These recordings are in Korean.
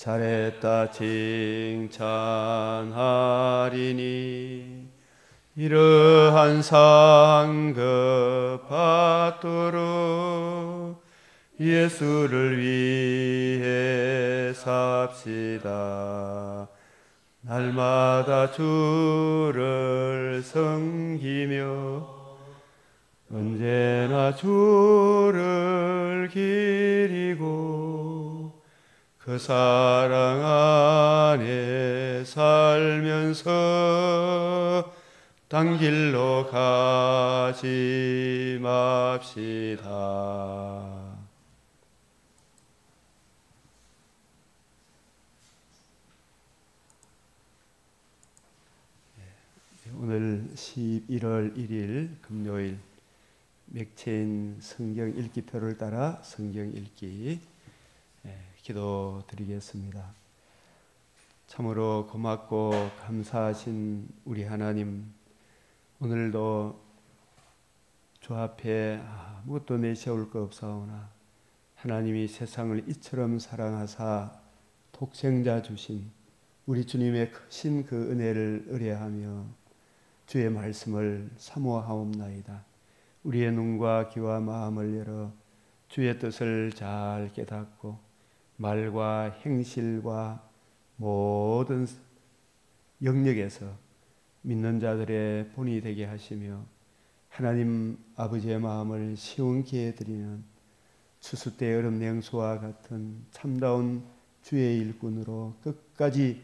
잘했다 칭찬하리니 이러한 상급 받도록 예수를 위해 삽시다. 날마다 주를 섬기며 언제나 주를 기리고 그 사랑 안에 살면서 딴 길로 가지 맙시다. 오늘 11월 1일 금요일 맥체인 성경 읽기표를 따라 성경 읽기 기도 드리겠습니다. 참으로 고맙고 감사하신 우리 하나님, 오늘도 주 앞에 아무것도 내세울 것 없사오나 하나님이 세상을 이처럼 사랑하사 독생자 주신 우리 주님의 크신 그 은혜를 의뢰하며 주의 말씀을 사모하옵나이다. 우리의 눈과 귀와 마음을 열어 주의 뜻을 잘 깨닫고 말과 행실과 모든 영역에서 믿는 자들의 본이 되게 하시며 하나님 아버지의 마음을 시원케 해드리는 추수 때 여름 냉수와 같은 참다운 주의 일꾼으로 끝까지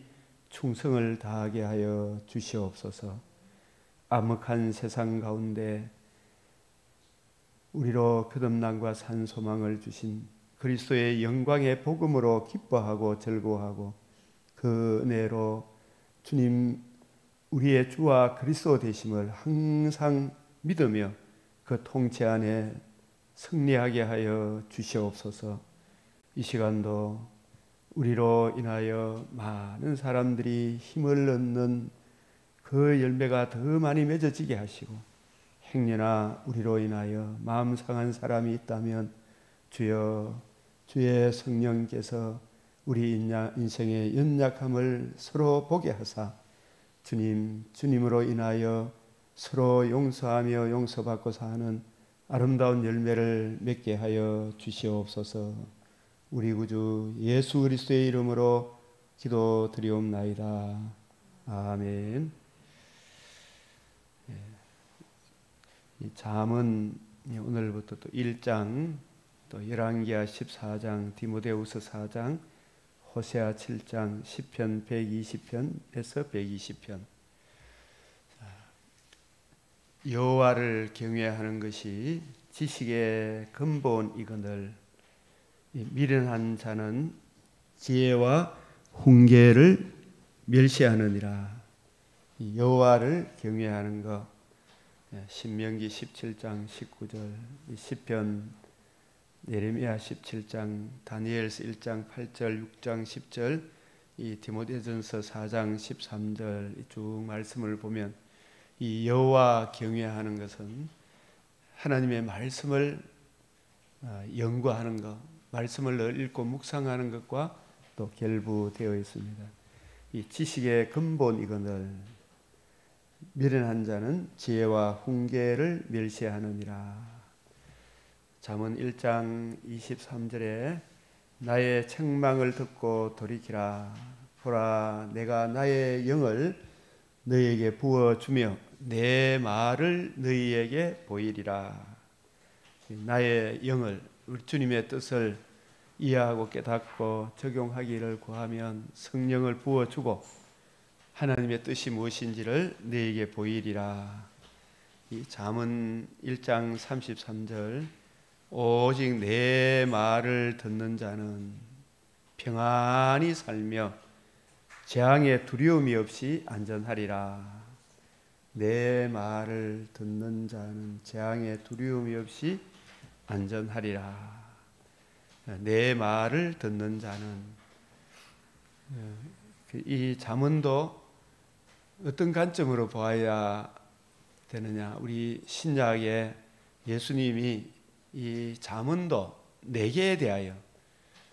충성을 다하게 하여 주시옵소서. 암흑한 세상 가운데 우리로 거듭남과 산 소망을 주신 그리스도의 영광의 복음으로 기뻐하고 즐거워하고 그 은혜로 주님 우리의 주와 그리스도 되심을 항상 믿으며 그 통치 안에 승리하게 하여 주시옵소서. 이 시간도 우리로 인하여 많은 사람들이 힘을 얻는 그 열매가 더 많이 맺어지게 하시고, 행여나 우리로 인하여 마음 상한 사람이 있다면 주여 주의 성령께서 우리 인생의 연약함을 서로 보게 하사 주님으로 인하여 서로 용서하며 용서받고 사는 아름다운 열매를 맺게 하여 주시옵소서. 우리 구주 예수 그리스도의 이름으로 기도드리옵나이다. 아멘. 이 잠언 오늘부터 또 1장, 또 열왕기하 14장, 디모데후서 4장, 호세아 7장, 시편 120편에서 120편. 여호와를 경외하는 것이 지식의 근본이거늘 미련한 자는 지혜와 훈계를 멸시하느니라. 여호와를 경외하는 것, 신명기 17장 19절, 시편 예레미야 17장, 다니엘서 1장 8절, 6장 10절, 이 디모데전서 4장 13절 쭉 말씀을 보면 이 여호와 경외하는 것은 하나님의 말씀을 연구하는 것, 말씀을 읽고 묵상하는 것과 또 결부되어 있습니다. 이 지식의 근본이거늘 미련한 자는 지혜와 훈계를 멸시하느니라. 잠언 1장 23절에 나의 책망을 듣고 돌이키라. 보라, 내가 나의 영을 너희에게 부어주며 내 말을 너희에게 보이리라. 나의 영을, 우리 주님의 뜻을 이해하고 깨닫고 적용하기를 구하면 성령을 부어주고 하나님의 뜻이 무엇인지를 너희에게 보이리라. 이 잠언 1장 33절, 오직 내 말을 듣는 자는 평안히 살며 재앙의 두려움이 없이 안전하리라. 내 말을 듣는 자는 재앙의 두려움이 없이 안전하리라. 내 말을 듣는 자는, 이 잠언도 어떤 관점으로 보아야 되느냐. 우리 신약에 예수님이 이 잠언도 내게에 대하여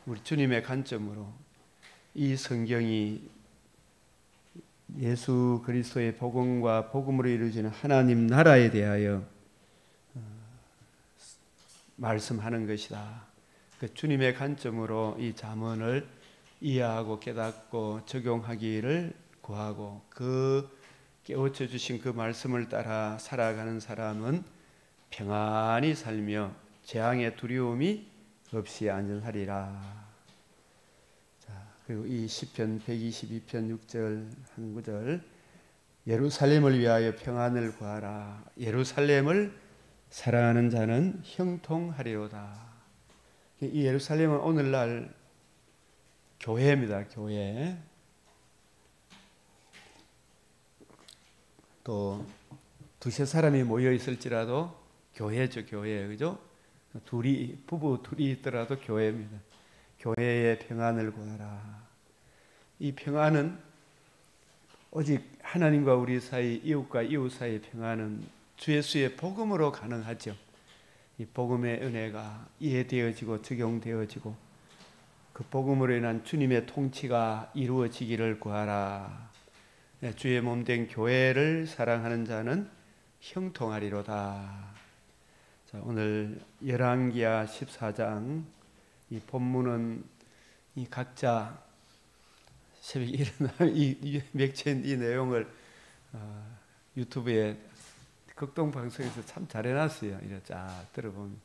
우리 주님의 관점으로 이 성경이 예수 그리스도의 복음과 복음으로 이루어지는 하나님 나라에 대하여 말씀하는 것이다. 그 주님의 관점으로 이 잠언을 이해하고 깨닫고 적용하기를 구하고 그 깨우쳐 주신 그 말씀을 따라 살아가는 사람은 평안히 살며 재앙의 두려움이 없이 안전하리라. 자, 그리고 이 시편 122편 6절 한 구절, 예루살렘을 위하여 평안을 구하라. 예루살렘을 사랑하는 자는 형통하리로다. 이 예루살렘은 오늘날 교회입니다. 교회. 또 두세 사람이 모여 있을지라도 교회죠. 교회. 그죠? 부부 둘이 있더라도 교회입니다. 교회의 평안을 구하라. 이 평안은 오직 하나님과 우리 사이, 이웃과 이웃 사이의 평안은 주 예수의 복음으로 가능하죠. 이 복음의 은혜가 이해되어지고 적용되어지고 그 복음으로 인한 주님의 통치가 이루어지기를 구하라. 주의 몸된 교회를 사랑하는 자는 형통하리로다. 자, 오늘 열왕기하 14장, 이 본문은 이 각자 새벽에 일어나면 이 맥힌 이 내용을 유튜브에 극동방송에서 참 잘 해놨어요. 이래 쫙 들어보면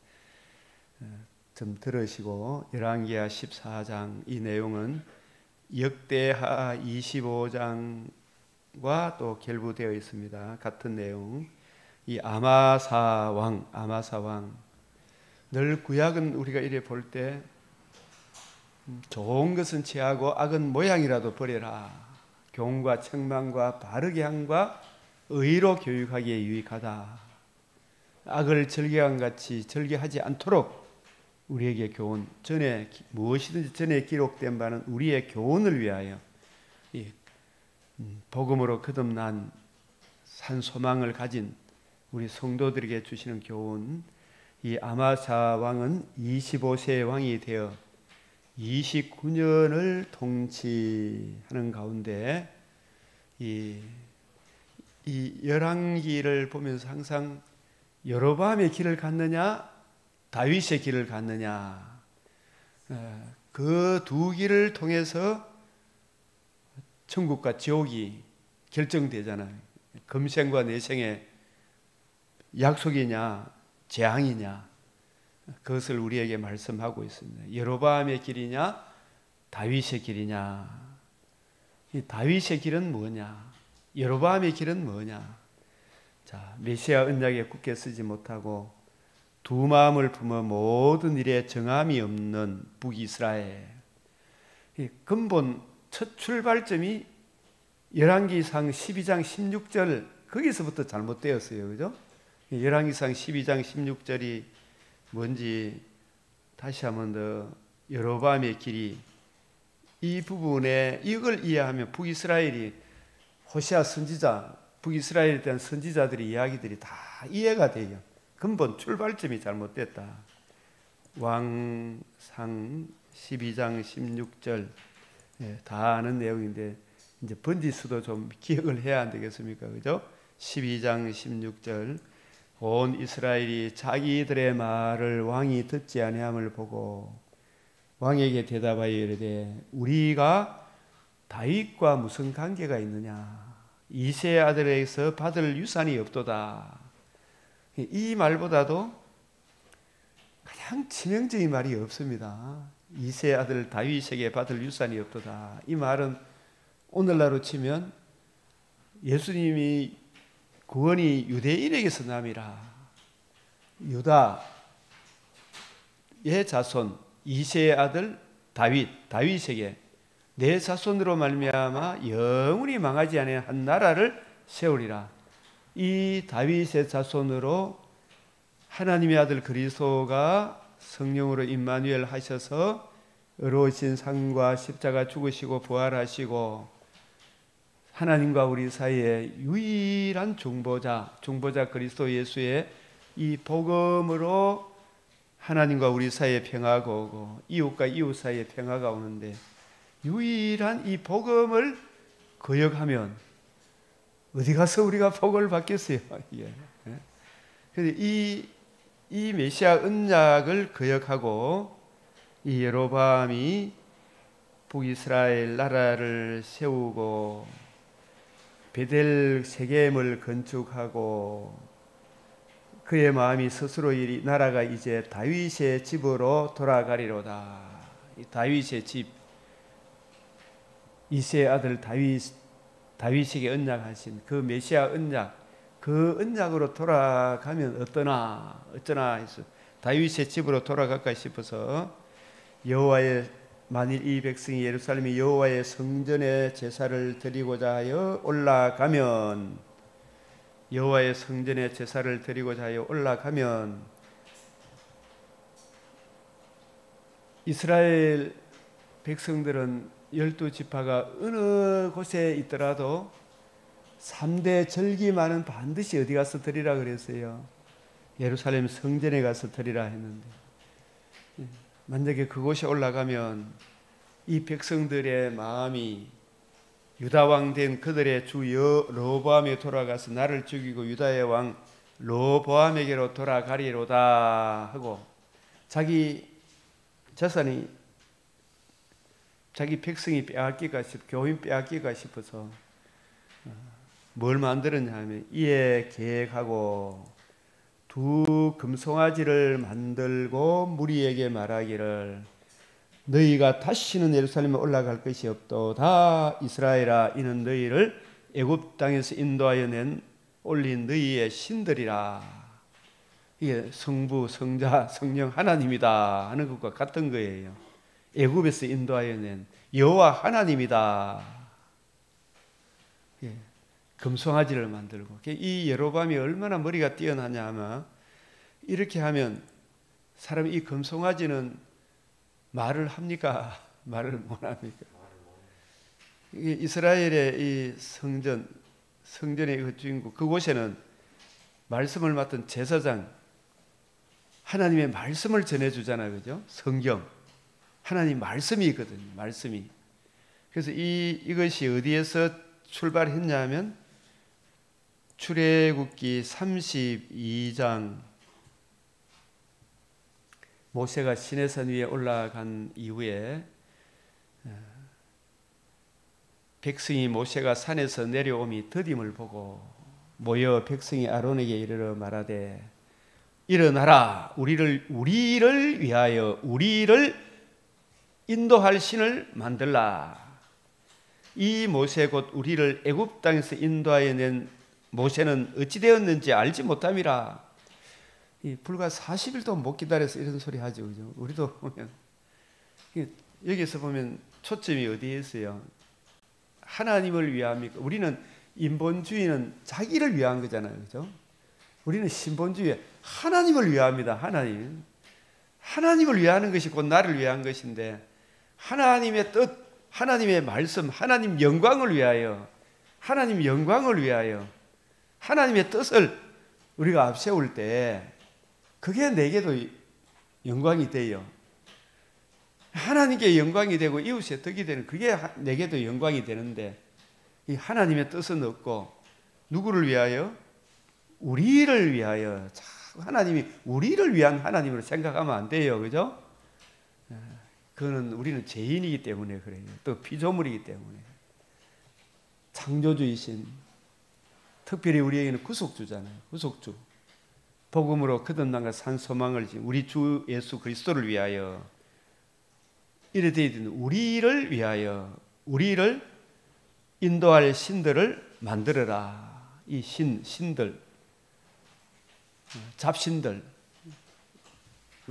좀 들으시고, 열왕기하 14장 이 내용은 역대하 25장과 또 결부되어 있습니다. 같은 내용. 이 아마사 왕, 늘 구약은 우리가 이래 볼 때 좋은 것은 취하고 악은 모양이라도 버려라. 교훈과 책망과 바르게 함과 의로 교육하기에 유익하다. 악을 절개함같이 절개하지 않도록 우리에게 교훈, 전에 무엇이든지 전에 기록된 바는 우리의 교훈을 위하여 이 복음으로 거듭난 산 소망을 가진 우리 성도들에게 주시는 교훈. 이 아마사 왕은 25세의 왕이 되어 29년을 통치하는 가운데 이 열왕기를 보면서 항상 여로보암의 길을 갔느냐 다윗의 길을 갔느냐, 그 두 길을 통해서 천국과 지옥이 결정되잖아요. 금생과 내생의 약속이냐 재앙이냐, 그것을 우리에게 말씀하고 있습니다. 여로보암의 길이냐 다윗의 길이냐. 이 다윗의 길은 뭐냐, 여로보암의 길은 뭐냐. 자, 메시아 언약에 굳게 쓰지 못하고 두 마음을 품어 모든 일에 정함이 없는 북이스라엘. 이 근본 첫 출발점이 열왕기상 12장 16절 거기서부터 잘못되었어요. 그죠? 열왕기상 12장 16절이 뭔지 다시 한번 더, 여로보암의 길이, 이 부분에 이걸 이해하면 북이스라엘이 호시아 선지자, 북이스라엘에 대한 선지자들의 이야기들이 다 이해가 돼요. 근본 출발점이 잘못됐다. 왕상 12장 16절 다 아는 내용인데 이제 번지수도 좀 기억을 해야 안 되겠습니까? 그죠? 12장 16절, 온 이스라엘이 자기들의 말을 왕이 듣지 아니함을 보고 왕에게 대답하여 이르되 우리가 다윗과 무슨 관계가 있느냐, 이새의 아들에게서 받을 유산이 없도다. 이 말보다도 가장 치명적인 말이 없습니다. 이새의 아들 다윗에게 받을 유산이 없도다. 이 말은 오늘날로 치면 예수님이 구원이 유대인에게서 남이라, 유다의 자손 이새의 아들 다윗에게 내 자손으로 말미암아 영원히 망하지 아니한 한 나라를 세우리라. 이 다윗의 자손으로 하나님의 아들 그리스도가 성령으로 임마누엘 하셔서 의로우신 상과 십자가 죽으시고 부활하시고 하나님과 우리 사이에 유일한 중보자 그리스도 예수의 이 복음으로 하나님과 우리 사이에 평화가 오고 이웃과 이웃 사이에 평화가 오는데, 유일한 이 복음을 거역하면 어디 가서 우리가 복을 받겠어요? 예. 그래서 이 메시아 언약을 거역하고 이 여로보암이 북이스라엘 나라를 세우고 베델 세겜을 건축하고 그의 마음이 스스로 이 나라가 이제 다윗의 집으로 돌아가리로다. 이 다윗의 집, 이새의 아들 다윗에게 언약하신 그 메시아 언약, 그 언약으로 돌아가면 어쩌나 해서 다윗의 집으로 돌아갈까 싶어서 여호와의 만일 이 백성이 예루살렘이 여호와의 성전에 제사를 드리고자 하여 올라가면 여호와의 성전에 제사를 드리고자 하여 올라가면 이스라엘 백성들은 12지파가 어느 곳에 있더라도 3대 절기만은 반드시 어디 가서 드리라 그랬어요. 예루살렘 성전에 가서 드리라 했는데 만약에 그곳에 올라가면 이 백성들의 마음이 유다 왕 된 그들의 주 여로보암에 돌아가서 나를 죽이고 유다의 왕 로보암에게로 돌아가리로다 하고 자기 자산이 자기 백성이 교인 빼앗기가 싶어서 뭘 만들었냐 하면 이에 계획하고 두 금송아지를 만들고 무리에게 말하기를 너희가 다시는 예루살렘에 올라갈 것이 없도다. 이스라엘아, 이는 너희를 애굽 땅에서 인도하여 올린 너희의 신들이라. 이게 성부, 성자, 성령 하나님이다 하는 것과 같은 거예요. 애굽에서 인도하여 낸 여호와 하나님이다. 예. 금송아지를 만들고 이 여로보암이 얼마나 머리가 뛰어나냐 하면 이렇게 하면 사람이 이 금송아지는 말을 합니까? 말을 못 합니까? 이스라엘의 이 성전의 그 주인공 그곳에는 말씀을 맡은 제사장 하나님의 말씀을 전해주잖아요, 그죠? 성경 하나님 말씀이 있거든요, 말씀이. 그래서 이것이 어디에서 출발했냐면 출애굽기 32장 모세가 시내산 위에 올라간 이후에 백성이 모세가 산에서 내려오미 더딤을 보고 모여 백성이 아론에게 이르러 말하되 일어나라 우리를 위하여 우리를 인도할 신을 만들라. 이 모세 곧 우리를 애굽 땅에서 인도하여 낸 모세는 어찌 되었는지 알지 못함이라. 불과 40일도 못 기다려서 이런 소리 하죠, 그죠? 우리도 보면 여기서 보면 초점이 어디에 있어요? 하나님을 위함이니까 우리는 인본주의는 자기를 위한 거잖아요, 그죠? 우리는 신본주의 하나님을 위합니다. 하나님을 위하는 것이 곧 나를 위한 것인데 하나님의 뜻, 하나님의 말씀, 하나님 영광을 위하여 하나님의 뜻을 우리가 앞세울 때 그게 내게도 영광이 돼요. 하나님께 영광이 되고 이웃의 덕이 되는 그게 내게도 영광이 되는데 이 하나님의 뜻은 없고 누구를 위하여? 우리를 위하여. 하나님이 우리를 위한 하나님으로 생각하면 안 돼요, 그죠? 그거는 우리는 죄인이기 때문에 그래요. 또 피조물이기 때문에. 창조주이신 특별히 우리에게는 구속주잖아요. 구속주. 복음으로 거듭남과 산 소망을 진 우리 주 예수 그리스도를 위하여 이래 되어 있는 우리를 위하여 우리를 인도할 신들을 만들어라. 이 신들, 잡신들,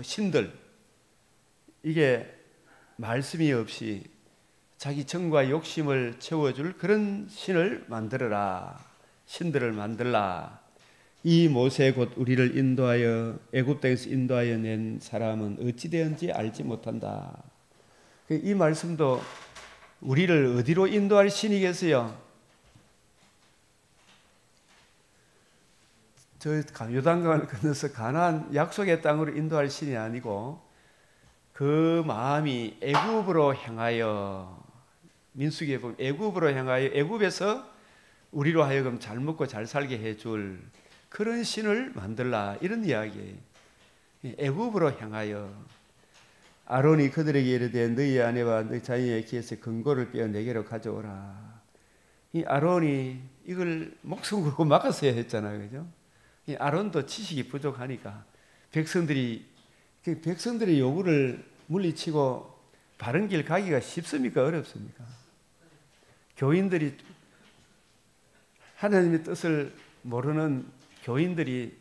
신들 이게 말씀이 없이 자기 정과 욕심을 채워줄 그런 신을 만들어라. 신들을 만들라. 이 모세 곧 우리를 인도하여 애굽 땅에서 인도하여 낸 사람은 어찌 되었는지 알지 못한다. 이 말씀도 우리를 어디로 인도할 신이겠어요? 저 요단강을 건너서 가나안 약속의 땅으로 인도할 신이 아니고 그 마음이 애굽으로 향하여 민수기에 보면 애굽으로 향하여 애굽에서 우리로 하여금 잘 먹고 잘 살게 해줄 그런 신을 만들라 이런 이야기예요. 애굽으로 향하여 아론이 그들에게 이르되 너희 아내와 너희 자녀의 기에서 금고를 빼어 내게로 가져오라. 이 아론이 이걸 목숨 걸고 막았어야 했잖아요, 그죠? 이 아론도 지식이 부족하니까 백성들의 요구를 물리치고 바른 길 가기가 쉽습니까? 어렵습니까? 교인들이 하나님의 뜻을 모르는 교인들이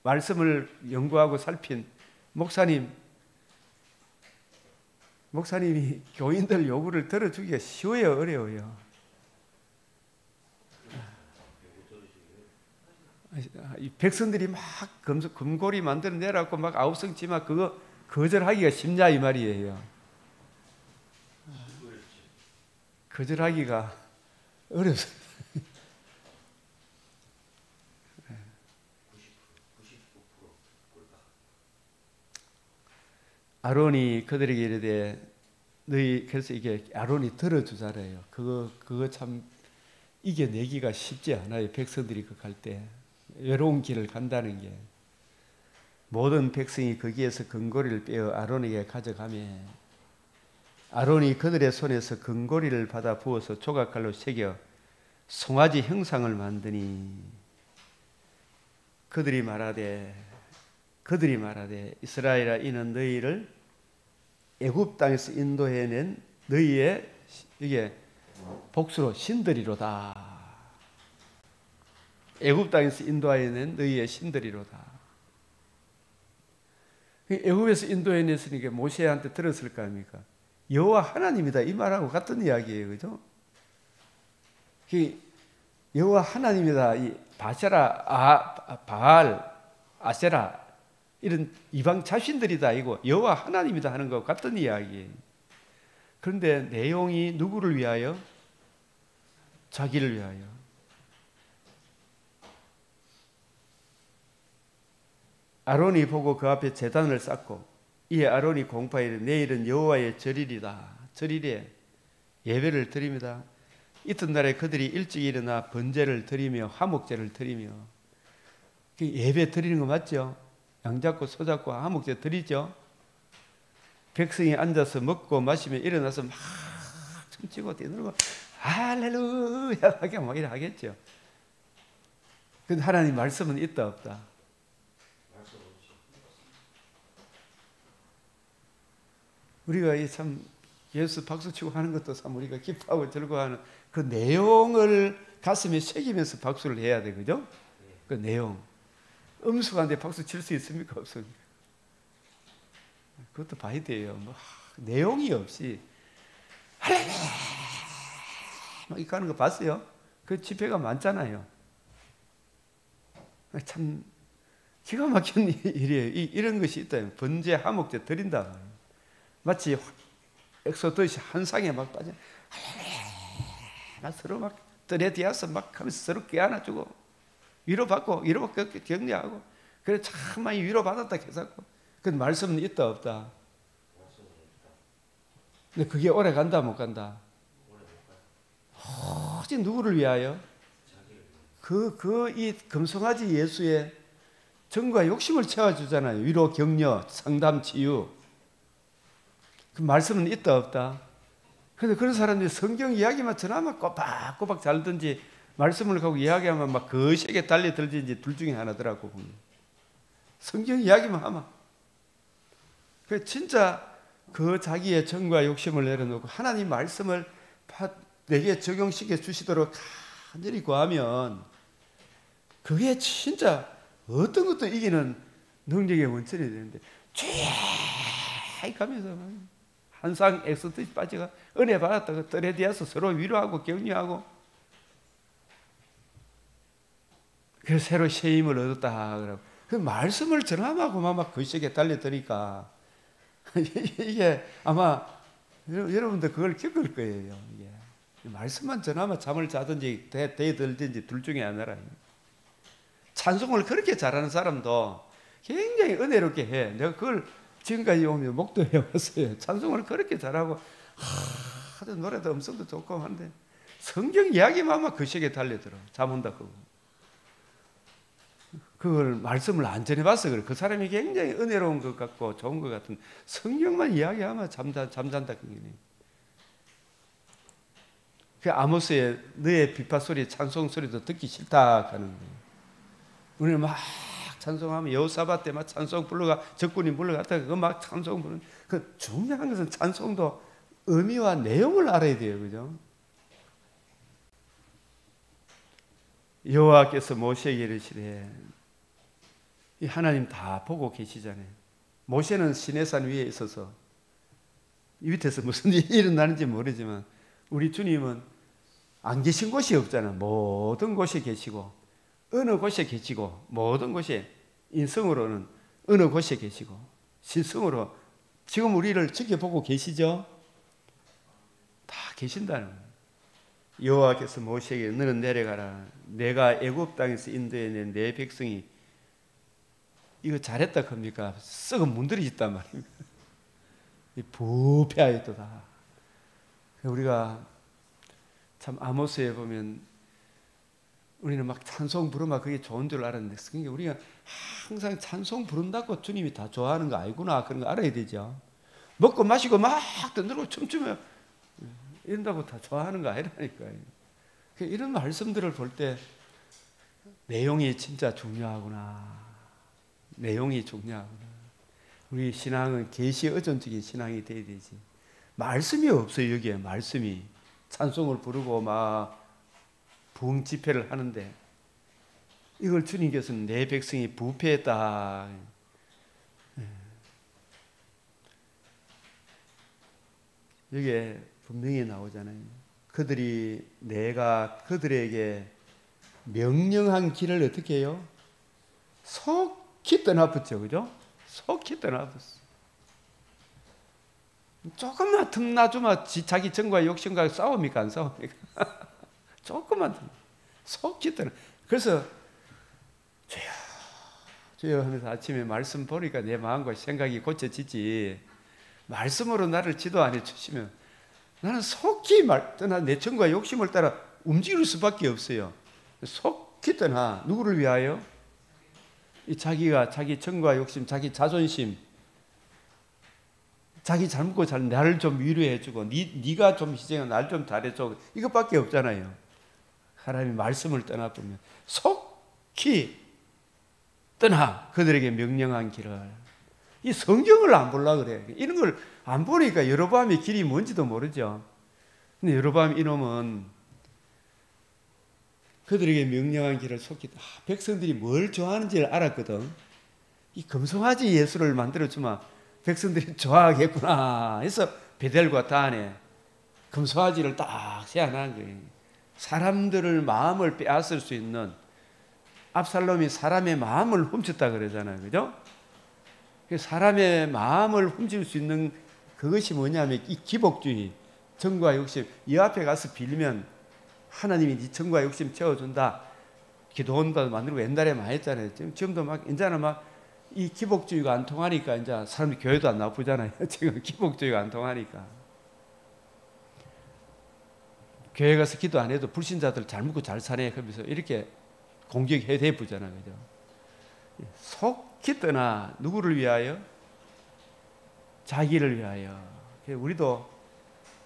말씀을 연구하고 살핀 목사님이 교인들 요구를 들어주기가 쉬워요, 어려워요? 백성들이 막 금고리 만들어내라고 막 아우성치마 그거 거절하기가 쉽냐 이 말이에요. 거절하기가 어렵습니다. 아론이 그들에게 이르되 너희 그래서 이게 아론이 들어주자래요. 그거 참 이겨내기가 쉽지 않아요. 백성들이 그 갈 때 외로운 길을 간다는 게 모든 백성이 거기에서 금고리를 빼어 아론에게 가져가며 아론이 그들의 손에서 금고리를 받아 부어서 조각칼로 새겨 송아지 형상을 만드니 그들이 말하되 이스라엘아 이는 너희를 애굽 땅에서 인도해낸 너희의 이게 복수로 신들이로다. 애굽 땅에서 인도해낸 너희의 신들이로다. 애굽에서 인도해냈으니까 모세한테 들었을 거 아닙니까? 여호와 하나님이다 이 말하고 같은 이야기예요, 그죠? 여호와 하나님이다 이 바세라, 바알, 아세라 이런 이방 자신들이다 이거 여호와 하나님이다 하는 것 같은 이야기예요. 그런데 내용이 누구를 위하여? 자기를 위하여. 아론이 보고 그 앞에 제단을 쌓고 이에 아론이 공파이르 내일은 여호와의 절일이다. 절일에 예배를 드립니다. 이튿날에 그들이 일찍 일어나 번제를 드리며 화목제를 드리며 예배 드리는 거 맞죠? 양 잡고 소 잡고 화목제 드리죠. 백성이 앉아서 먹고 마시며 일어나서 막 춤추고 뛰놀고 할렐루야 하게 막 이래 하겠죠. 근데 하나님 말씀은 있다 없다? 우리가 참 예수 박수치고 하는 것도 참 우리가 기뻐하고 즐거워하는 그 내용을 가슴에 새기면서 박수를 해야 돼, 그죠? 그 내용. 음숙한데 박수 칠 수 있습니까? 없습니까? 그것도 봐야 돼요. 뭐, 내용이 없이 할렐루야 막 이렇게 하는 거 봤어요? 그 집회가 많잖아요. 참 기가 막힌 일이에요. 이런 것이 있다. 번제 화목제 드린다. 마치 엑소더시 한 상에 막 빠져 서로 막 떨어지어서 막 하면서 서로 껴안아주고 위로받고 격려하고 그래 참 많이 위로받았다 해서고 그 말씀은 있다 없다? 근데 그게 오래 간다 못 간다? 오직 누구를 위하여? 이 금송아지 예수의 정과 욕심을 채워주잖아요. 위로 격려 상담 치유 그 말씀은 있다 없다? 그런데 그런 사람들이 성경 이야기만 전하면 꼬박꼬박 잘 듣지 말씀을 갖고 이야기하면 막 거시게 달려들든지 둘 중에 하나더라고. 성경 이야기만 하면 그 진짜 그 자기의 정과 욕심을 내려놓고 하나님 말씀을 내게 적용시켜 주시도록 간절히 구하면 그게 진짜 어떤 것도 이기는 능력의 원천이 되는데 쭉 가면서 한상 엑소듯이 빠져가 은혜 받았다가 떨어지어서 서로 위로하고 격려하고 그래서 새로 새 힘을 얻었다 그러고 그 말씀을 전함하고 막 거시게 달려드니까 이게 아마 여러분들 그걸 겪을 거예요. 이게 말씀만 전하면 잠을 자든지 대들든지 둘 중에 하나라. 찬송을 그렇게 잘하는 사람도 굉장히 은혜롭게 해. 내가 그걸 지금까지 오면 목도해 왔어요. 찬송을 그렇게 잘하고 아주 노래도 음성도 좋고 한데 성경 이야기만 막 그 시기에 달려들어. 잠 온다고. 그걸 말씀을 안 전해봐서 그래. 그 사람이 굉장히 은혜로운 것 같고 좋은 것 같은 성경만 이야기하면 잠잔다 그게. 그 아모스의 너의 비파 소리, 찬송 소리도 듣기 싫다 하는 거예요. 우리는 막 찬송하면 여호사밧 때 막 찬송 불러가 적군이 불러갔다가 그 막 찬송 부르는 그 중요한 것은 찬송도 의미와 내용을 알아야 돼요, 그죠? 여호와께서 모세에게 이르시되, 이 하나님 다 보고 계시잖아요. 모세는 시내산 위에 있어서 이 밑에서 무슨 일이 일어나는지 모르지만 우리 주님은 안 계신 곳이 없잖아. 모든 곳에 계시고 어느 곳에 계시고 모든 곳에 인성으로는 어느 곳에 계시고 신성으로 지금 우리를 지켜보고 계시죠? 다 계신다는 거예요. 여호와께서 모세에게 너는 내려가라. 내가 애굽 땅에서 인도해낸 내 백성이 이거 잘했다 겁니까? 썩은 문드러졌단 말입니다. 부패하였도다. 우리가 참 아모스에 보면 우리는 막 찬송 부르면 그게 좋은 줄 알았는데 그러니까 우리가 항상 찬송 부른다고 주님이 다 좋아하는 거 아니구나 그런 거 알아야 되죠. 먹고 마시고 막 던들고 춤추며 이런다고 다 좋아하는 거 아니라니까요. 이런 말씀들을 볼 때 내용이 진짜 중요하구나. 내용이 중요하구나. 우리 신앙은 계시 의존적인 신앙이 돼야 되지. 말씀이 없어요. 여기에 말씀이. 찬송을 부르고 막 부흥 집회를 하는데 이걸 주님께서는 내 백성이 부패했다. 여기에 분명히 나오잖아요. 그들이 내가 그들에게 명령한 길을 어떻게 해요? 속히 떠나붙죠. 그죠? 속히 떠나붙어. 조금만 틈나주면 자기 정과 욕심과 싸웁니까? 안 싸웁니까? 조금만 속히 떠나. 그래서 주여 주여 하면서 아침에 말씀 보니까 내 마음과 생각이 고쳐지지. 말씀으로 나를 지도 안 해주시면 나는 속히 떠나 내 정과 욕심을 따라 움직일 수밖에 없어요. 속히 떠나. 누구를 위하여? 자기가 자기 정과 욕심, 자기 자존심, 자기 잘 먹고 잘 나를 좀 위로해주고 네가 좀 희생해 날 좀 잘해줘. 이것밖에 없잖아요. 하나님의 말씀을 떠나보면 속히 떠나 그들에게 명령한 길을. 이 성경을 안 보려고 그래. 이런 걸 안 보니까 여로보암의 길이 뭔지도 모르죠. 근데 여로보암 이놈은 그들에게 명령한 길을 속히 백성들이 뭘 좋아하는지를 알았거든. 이 금송아지 예수를 만들어주면 백성들이 좋아하겠구나 해서 베델과 단에 금송아지를 딱 세워놓은 거예요. 사람들을 마음을 빼앗을 수 있는, 압살롬이 사람의 마음을 훔쳤다 그러잖아요. 그죠? 사람의 마음을 훔칠 수 있는 그것이 뭐냐면 이 기복주의, 정과 욕심. 이 앞에 가서 빌면 하나님이 네 정과 욕심 채워준다. 기도원도 만들고 옛날에 많이 했잖아요. 지금도 막 이제는 막 이 기복주의가 안 통하니까 이제 사람들이 교회도 안 나쁘잖아요. 지금 기복주의가 안 통하니까. 교회 가서 기도 안 해도 불신자들 잘 먹고 잘 사네 하면서 이렇게 공격해 대부잖아요. 그죠? 속히 떠나 누구를 위하여? 자기를 위하여. 우리도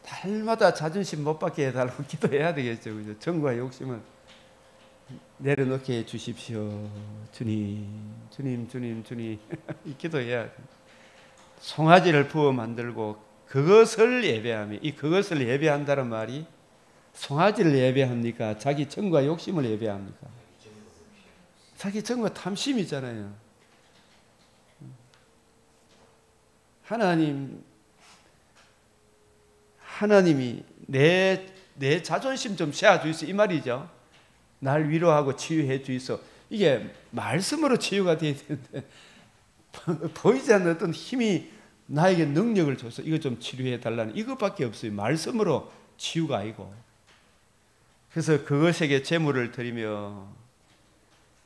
달마다 자존심 못 받게 해달라고 기도해야 되겠죠. 그죠? 정과 욕심을 내려놓게 해 주십시오. 주님, 주님, 주님, 주님. 기도해야 돼. 송아지를 부어 만들고 그것을 예배하며, 이 그것을 예배한다는 말이 송아지를 예배합니까? 자기 정과 욕심을 예배합니까? 자기 정과 탐심이잖아요. 하나님이 내 자존심 좀 세워주이소 이 말이죠. 날 위로하고 치유해 주이소. 이게 말씀으로 치유가 되어야 되는데 보이지 않는 어떤 힘이 나에게 능력을 줘서 이거 좀 치료해 달라는 이것밖에 없어요. 말씀으로 치유가 아니고. 그래서 그것에게 제물을 드리며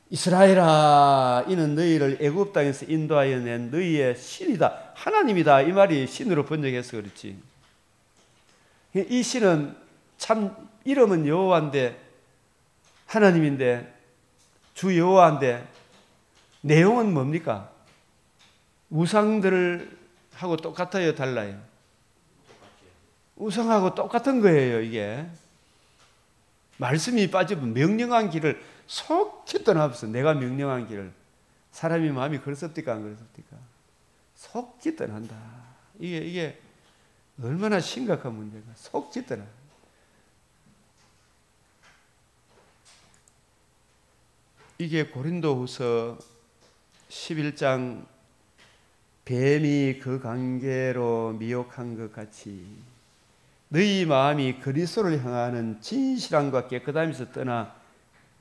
이스라엘아 이는 너희를 애굽 땅에서 인도하여 낸 너희의 신이다. 하나님이다. 이 말이 신으로 번역해서 그렇지. 이 신은 참 이름은 여호와인데, 하나님인데, 주 여호와인데 내용은 뭡니까? 우상들하고 똑같아요, 달라요? 우상하고 똑같은 거예요. 이게 말씀이 빠지면 명령한 길을 속히 떠나버렸어. 내가 명령한 길을. 사람이 마음이 그렇습니까? 안 그렇습니까? 속히 떠난다. 이게 얼마나 심각한 문제가. 속히 떠나. 이게 고린도후서 11장 뱀이 그 관계로 미혹한 것 같이 너희 마음이 그리스도를 향하는 진실함과 깨끗함에서 떠나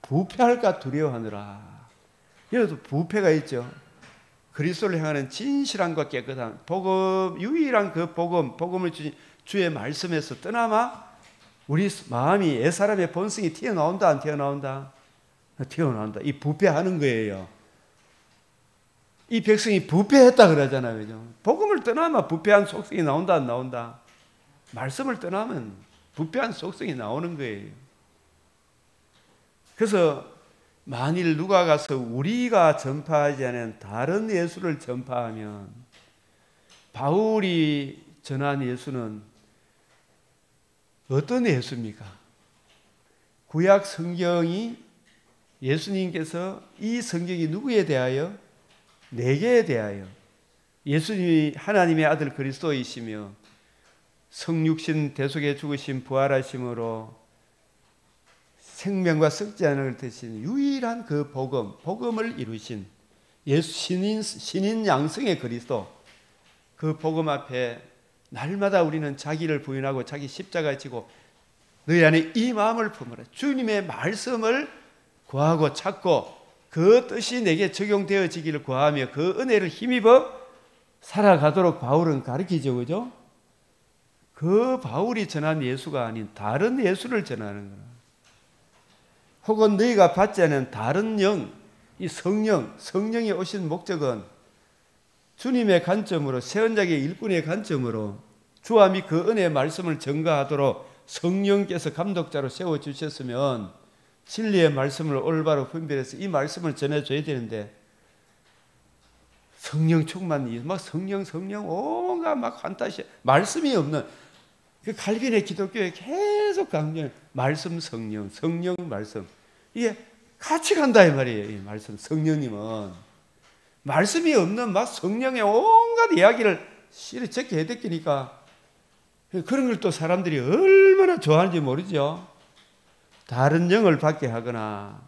부패할까 두려워하느라. 여기도 부패가 있죠. 그리스도를 향하는 진실함과 깨끗함, 복음, 유일한 그 복음을 주신 주의 말씀에서 떠나마 우리 마음이 옛사람의 본성이 튀어나온다, 안 튀어나온다? 튀어나온다. 이 부패하는 거예요. 이 백성이 부패했다 그러잖아요. 그죠? 복음을 떠나면 부패한 속성이 나온다, 안 나온다? 말씀을 떠나면 부패한 속성이 나오는 거예요. 그래서 만일 누가 가서 우리가 전파하지 않은 다른 예수를 전파하면, 바울이 전한 예수는 어떤 예수입니까? 구약 성경이 예수님께서 이 성경이 누구에 대하여? 내게 대하여 예수님이 하나님의 아들 그리스도이시며 성육신 대속에 죽으신 부활하심으로 생명과 썩지 않을 대신 유일한 그 복음을 이루신 예수 신인 양성의 그리스도, 그 복음 앞에 날마다 우리는 자기를 부인하고 자기 십자가에 지고 너희 안에 이 마음을 품으라. 주님의 말씀을 구하고 찾고 그 뜻이 내게 적용되어지기를 구하며 그 은혜를 힘입어 살아가도록 바울은 가르치죠. 그죠? 그 바울이 전한 예수가 아닌 다른 예수를 전하는 거야. 혹은 너희가 받지 않은 다른 영, 이 성령이 오신 목적은 주님의 관점으로, 새언약의 일꾼의 관점으로 주와 및 그 은혜의 말씀을 전가하도록 성령께서 감독자로 세워주셨으면 진리의 말씀을 올바로 분별해서 이 말씀을 전해줘야 되는데, 성령 충만이 막 성령 온갖 막 판타시 말씀이 없는 그 칼빈의 기독교에 계속 강조해 말씀 성령 말씀, 이게 같이 간다 이 말이에요. 이 말씀 성령님은 말씀이 없는 막 성령의 온갖 이야기를 실에 적게 해댔기니까 그런 걸 또 사람들이 얼마나 좋아하는지 모르죠. 다른 영을 받게 하거나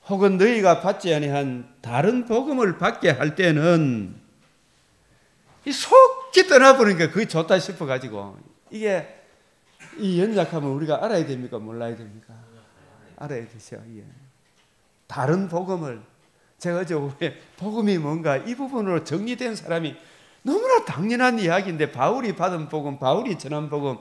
혹은 너희가 받지 아니한 다른 복음을 받게 할 때는 이 속히 떠나버리니까 그게 좋다 싶어가지고, 이게 이 연약함을 우리가 알아야 됩니까? 몰라야 됩니까? 알아야 되죠. 예. 다른 복음을, 제가 어제 오후에 복음이 뭔가 이 부분으로 정리된 사람이 너무나 당연한 이야기인데, 바울이 받은 복음, 바울이 전한 복음,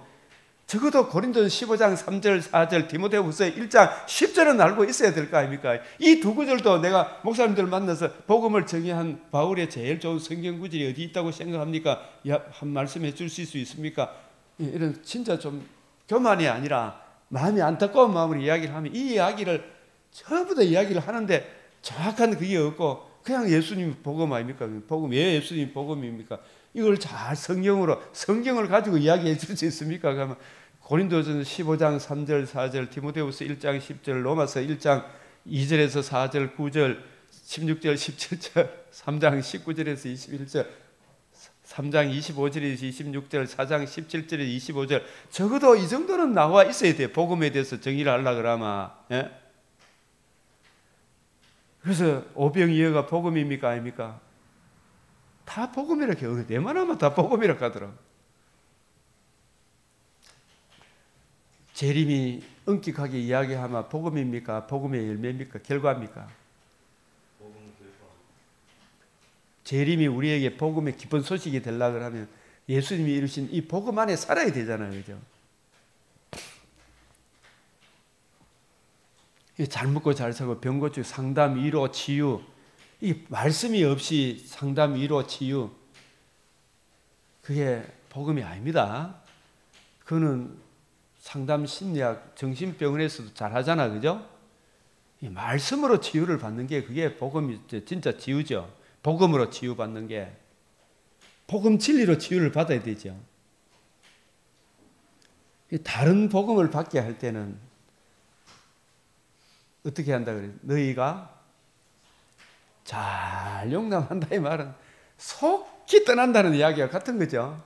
적어도 고린도전 15장 3절 4절 디모데후서 1장 10절은 알고 있어야 될 거 아닙니까? 이 두 구절도 내가 목사님들 만나서 복음을 정의한 바울의 제일 좋은 성경 구절이 어디 있다고 생각합니까? 한 말씀해 주실 수 있습니까? 이런 진짜 좀 교만이 아니라 마음이 안타까운 마음으로 이야기를 하면 이 이야기를 전부 다 이야기를 하는데 정확한 그게 없고 그냥 예수님 복음 아닙니까? 복음, 왜 예수님 복음입니까? 이걸 잘 성경을 가지고 이야기해 줄 수 있습니까? 그러면 고린도전 15장 3절 4절, 디모데후서 1장 10절, 로마서 1장 2절에서 4절 9절, 16절 17절, 3장 19절에서 21절, 3장 25절에서 26절, 4장 17절에서 25절, 적어도 이 정도는 나와 있어야 돼요. 복음에 대해서 정의를 하려고 그러면. 예? 그래서 오병이어가 복음입니까 아닙니까? 다 복음이라고 해요. 웬만하면 다 복음이라고 하더라고. 재림이 엄격하게 이야기하면 복음입니까? 복음의 열매입니까? 결과입니까? 재림이 우리에게 복음의 기쁜 소식이 되려고 하면 예수님이 이루신 이 복음 안에 살아야 되잖아요. 그죠? 잘 먹고 잘 살고 병 고치고 상담, 위로, 치유, 이 말씀이 없이 상담, 위로, 치유, 그게 복음이 아닙니다. 그는 상담 심리학 정신병원에서도 잘 하잖아, 그죠? 이 말씀으로 치유를 받는 게 그게 복음이 진짜 치유죠. 복음으로 치유받는 게 복음 진리로 치유를 받아야 되죠. 다른 복음을 받게 할 때는 어떻게 한다 그래요? 너희가 잘 용납한다 이 말은 속히 떠난다는 이야기와 같은 거죠.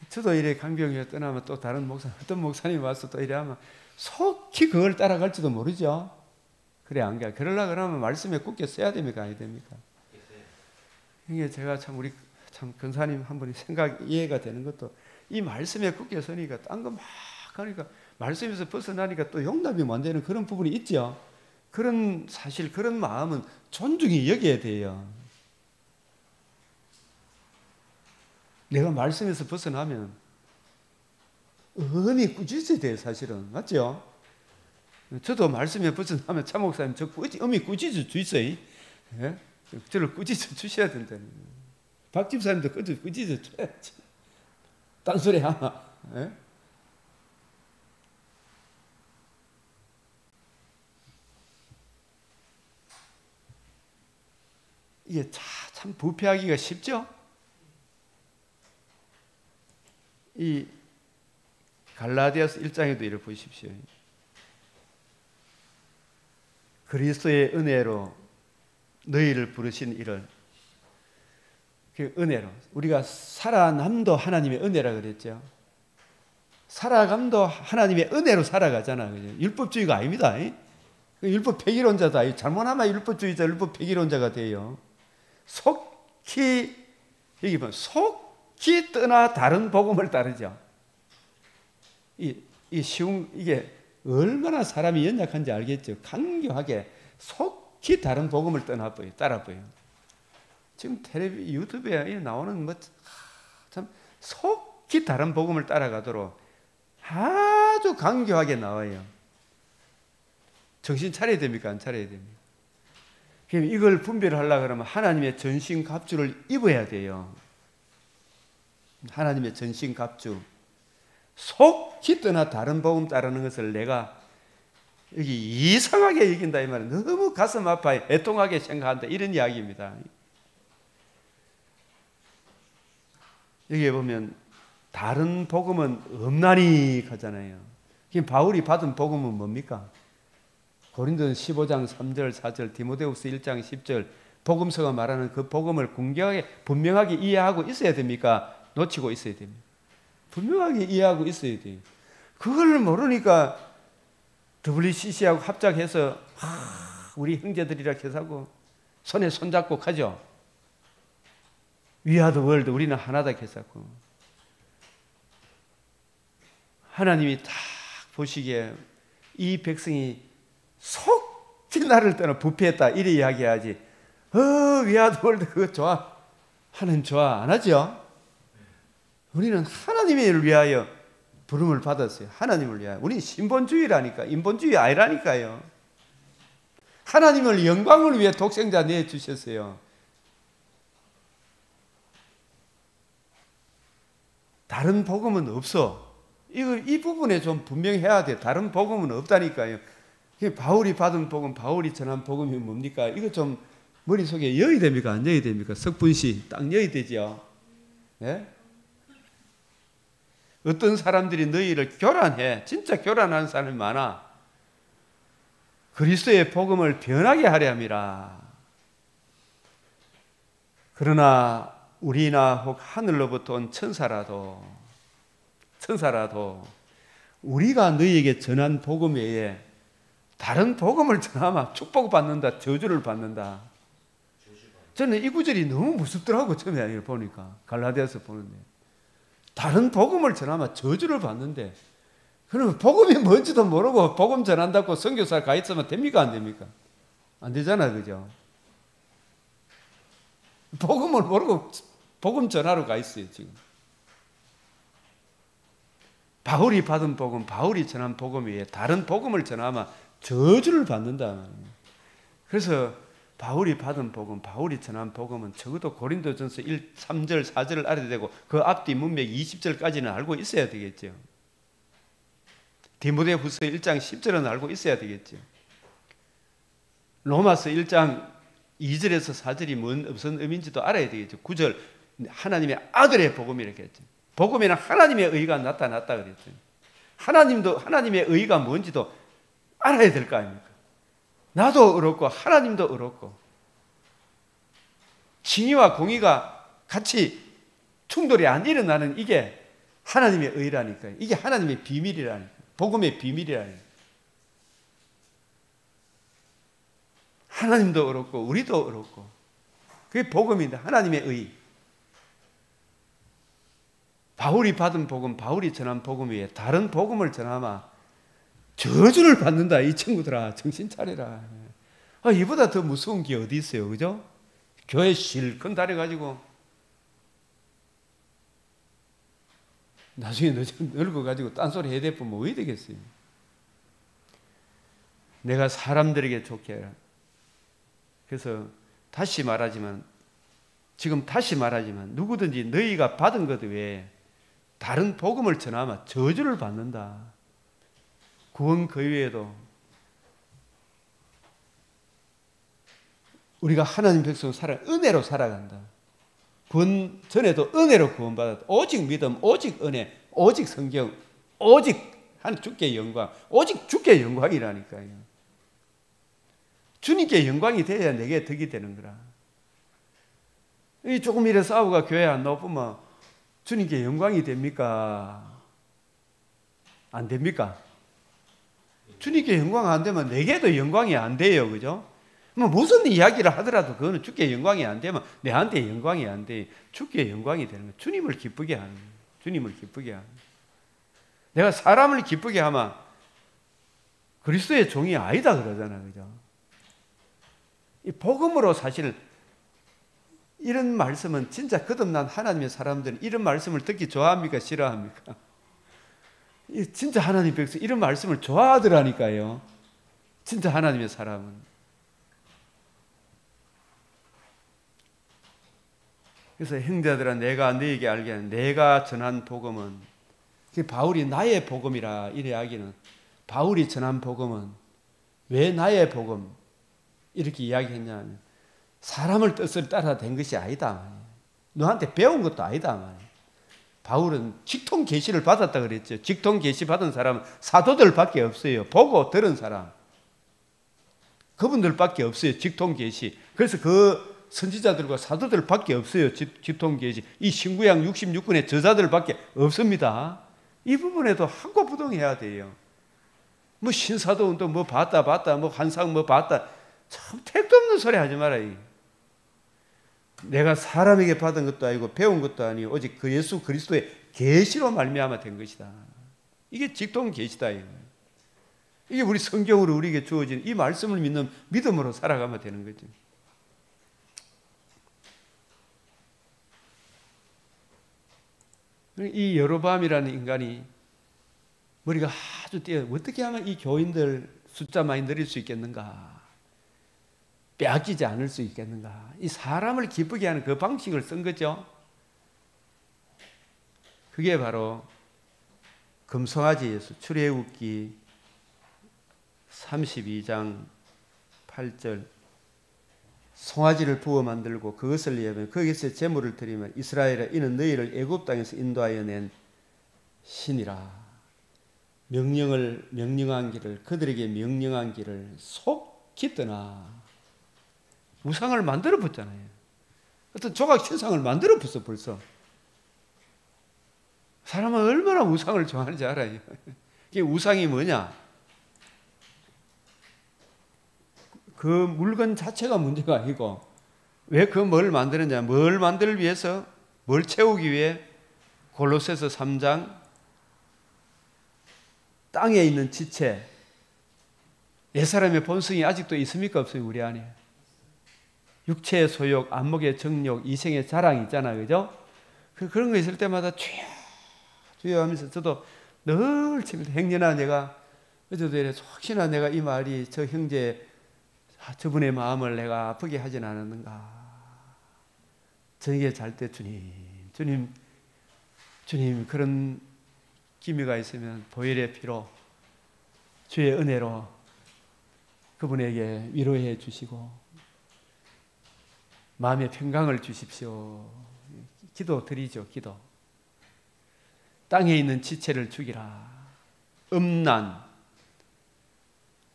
저도 이래 강병이가 떠나면 또 다른 목사, 어떤 목사님이 와서 또 이래 하면 속히 그걸 따라갈지도 모르죠. 그래 안 가. 그러려고 그러면 말씀에 굳게 써야 됩니까? 아니 됩니까? 이게 제가 참 우리 참 근사님 한 분이 생각 이해가 되는 것도 이 말씀에 굳게 서니까 딴 거 막 하니까 말씀에서 벗어나니까 또 용납이 안 되는 그런 부분이 있죠. 그런 사실 그런 마음은 존중히 여겨야 돼요. 내가 말씀에서 벗어나면 음이 꾸짖어야 돼요, 사실은. 맞죠? 저도 말씀에 벗어나면 차 목사님 저 음이 꾸짖어 주세요. 예? 저를 꾸짖어 주셔야 된다는 거예요. 박 집사님도 꾸짖어 줘야지. 딴소리 하나. 예? 이게 참 부패하기가 쉽죠? 이 갈라디아서 1장에도 이를 보십시오. 그리스도의 은혜로 너희를 부르신 이를 그 은혜로 우리가 살아남도 하나님의 은혜라 그랬죠. 살아감도 하나님의 은혜로 살아가잖아. 그죠? 율법주의가 아닙니다. 율법 폐기론자다. 잘못하면 율법주의자, 율법 폐기론자가 돼요. 속히 여기 보면 속히 떠나 다른 복음을 따르죠. 이게 얼마나 사람이 연약한지 알겠죠. 간교하게 속히 다른 복음을 따라봐요. 지금 텔레비 유튜브에 나오는 참 속히 다른 복음을 따라가도록 아주 간교하게 나와요. 정신 차려야 됩니까? 안 차려야 됩니까? 그럼 이걸 분별하려고 그러면 하나님의 전신 갑주를 입어야 돼요. 하나님의 전신 갑주. 속히 떠나 다른 복음 따르는 것을 내가 여기 이상하게 여긴다 이 말은 너무 가슴 아파요. 애통하게 생각한다 이런 이야기입니다. 여기에 보면 다른 복음은 없나니 하잖아요. 바울이 받은 복음은 뭡니까? 고린도전 15장 3절 4절 디모데후서 1장 10절 복음서가 말하는 그 복음을 분명하게 이해하고 있어야 됩니까? 놓치고 있어야 됩니다. 분명하게 이해하고 있어야 돼요. 그걸 모르니까 WCC하고 합작해서 우리 형제들이라 해서고 손에 손잡고 가죠. We are the world. 우리는 하나다 해서고 하나님이 딱 보시기에 이 백성이 속히 나를 떠나 부패했다 이래 이야기하지. We are the world 그거 좋아. 하나님 좋아 안 하죠? 우리는 하나님을 위하여 부름을 받았어요. 하나님을 위하여. 우리는 신본주의라니까. 인본주의 아니라니까요. 하나님을 영광을 위해 독생자 내주셨어요. 다른 복음은 없어. 이 부분에 좀 분명해야 돼. 다른 복음은 없다니까요. 바울이 받은 복음, 바울이 전한 복음이 뭡니까? 이거 좀 머릿속에 여야 됩니까? 안 여야 됩니까? 석분시 딱 여야 되죠. 예? 어떤 사람들이 너희를 교란해. 진짜 교란하는 사람이 많아. 그리스도의 복음을 변하게 하려 함이라. 그러나 우리나 혹 하늘로부터 온 천사라도 우리가 너희에게 전한 복음 외에 다른 복음을 전하면 축복받는다, 저주를 받는다. 저는 이 구절이 너무 무섭더라고 처음에 보니까 갈라디아서 보는데 다른 복음을 전하면 저주를 받는데 그러면 복음이 뭔지도 모르고 복음 전한다고 선교사 가 있으면 됩니까 안 됩니까? 안 되잖아 그죠? 복음을 모르고 복음 전하러 가 있어요 지금. 바울이 받은 복음, 바울이 전한 복음 외에 다른 복음을 전하면 저주를 받는다. 그래서 바울이 받은 복음, 바울이 전한 복음은 적어도 고린도전서 1, 3절, 4절을 알아야 되고 그 앞뒤 문맥 20절까지는 알고 있어야 되겠죠. 디모데후서 1장 10절은 알고 있어야 되겠죠. 로마서 1장 2절에서 4절이 무슨 의미인지도 알아야 되겠죠. 9절 하나님의 아들의 복음이라고 했죠. 복음에는 하나님의 의가 나타났다 그랬죠. 하나님의 의가 뭔지도 알아야 될 거 아닙니까? 나도 의롭고 하나님도 의롭고 칭의와 공의가 같이 충돌이 안 일어나는 이게 하나님의 의라니까요. 이게 하나님의 비밀이라니까요. 복음의 비밀이라니까요. 하나님도 의롭고 우리도 의롭고 그게 복음인데 하나님의 의. 바울이 받은 복음, 바울이 전한 복음 위에 다른 복음을 전하면 저주를 받는다. 이 친구들아 정신 차려라. 이보다 더 무서운 게 어디 있어요. 그죠? 교회 실컷 다려가지고 나중에 늙어가지고 딴소리 해야 되면 뭐 어디 되겠어요. 내가 사람들에게 좋게 해라. 그래서 지금 다시 말하지만 누구든지 너희가 받은 것 외에 다른 복음을 전하면 저주를 받는다. 구원 그 외에도 우리가 하나님 백성 은혜로 살아간다. 구원 전에도 은혜로 구원받았다. 오직 믿음, 오직 은혜, 오직 성경, 오직 주께 영광, 오직 주께 영광이라니까요. 주님께 영광이 돼야 내게 덕이 되는 거라. 조금 이래 싸우가 교회 안 나오면 주님께 영광이 됩니까? 안 됩니까? 주님께 영광 안 되면 내게도 영광이 안 돼요. 그죠? 뭐 무슨 이야기를 하더라도 그거는 주께 영광이 안 되면 내한테 영광이 안 돼. 주께 영광이 되는 거예요. 주님을 기쁘게 하는 거예요. 주님을 기쁘게 하는 거예요. 내가 사람을 기쁘게 하면 그리스도의 종이 아니다 그러잖아요. 그죠? 이 복음으로 사실 이런 말씀은 진짜 거듭난 하나님의 사람들은 이런 말씀을 듣기 좋아합니까? 싫어합니까? 진짜 하나님 백성 이런 말씀을 좋아하더라니까요. 진짜 하나님의 사람은. 그래서 형제들아 내가 너에게 알게 하는 내가 전한 복음은 바울이 나의 복음이라 이래 하기는 바울이 전한 복음은 왜 나의 복음 이렇게 이야기했냐면 사람을 뜻을 따라 된 것이 아니다. 너한테 배운 것도 아니다. 바울은 직통 계시를 받았다 그랬죠. 직통 계시 받은 사람은 사도들밖에 없어요. 보고 들은 사람. 그분들밖에 없어요. 직통 계시. 그래서 그 선지자들과 사도들밖에 없어요. 직통 계시. 이 신구약 66권의 저자들밖에 없습니다. 이 부분에도 항고부동해야 돼요. 뭐 신사도 운동 뭐 봤다 뭐 한상 뭐 봤다. 참 택도 없는 소리 하지 마라. 내가 사람에게 받은 것도 아니고 배운 것도 아니고 오직 그 예수 그리스도의 계시로 말미암아 된 것이다. 이게 직통 계시다. 이게 우리 성경으로 우리에게 주어진 이 말씀을 믿는 믿음으로 살아가면 되는 거죠. 이 여로보암이라는 인간이 머리가 아주 뛰어 어떻게 하면 이 교인들 숫자 많이 늘릴 수 있겠는가? 빼앗기지 않을 수 있겠는가? 이 사람을 기쁘게 하는 그 방식을 쓴 거죠. 그게 바로 금송아지 예수 출애굽기 32장 8절 송아지를 부어 만들고 그것을 예배하며 거기서 제물을 드리면 이스라엘아 이는 너희를 애굽 땅에서 인도하여 낸 신이라. 명령한 길을 그들에게 명령한 길을 속히 떠나. 우상을 만들어 붙잖아요. 어떤 조각 신상을 만들어 붙어 벌써. 사람은 얼마나 우상을 좋아하는지 알아요. 이게 우상이 뭐냐? 그 물건 자체가 문제가 아니고 왜 그 뭘 만드느냐? 뭘 만들기 위해서? 뭘 채우기 위해? 골로새서 3장 땅에 있는 지체 옛사람의 본성이 아직도 있습니까? 없어요? 우리 안에. 육체의 소욕, 안목의 정욕, 이생의 자랑 있잖아요. 그죠? 그런 거 있을 때마다 주여 하면서 저도 늘 행여나 내가 어제도 이래 혹시나 내가 이 말이 저 형제 저분의 마음을 내가 아프게 하진 않았는가. 저녁에 잘 때 주님 그런 기미가 있으면 보혈의 피로 주의 은혜로 그분에게 위로해 주시고 마음의 평강을 주십시오. 기도 드리죠. 기도. 땅에 있는 지체를 죽이라. 음란,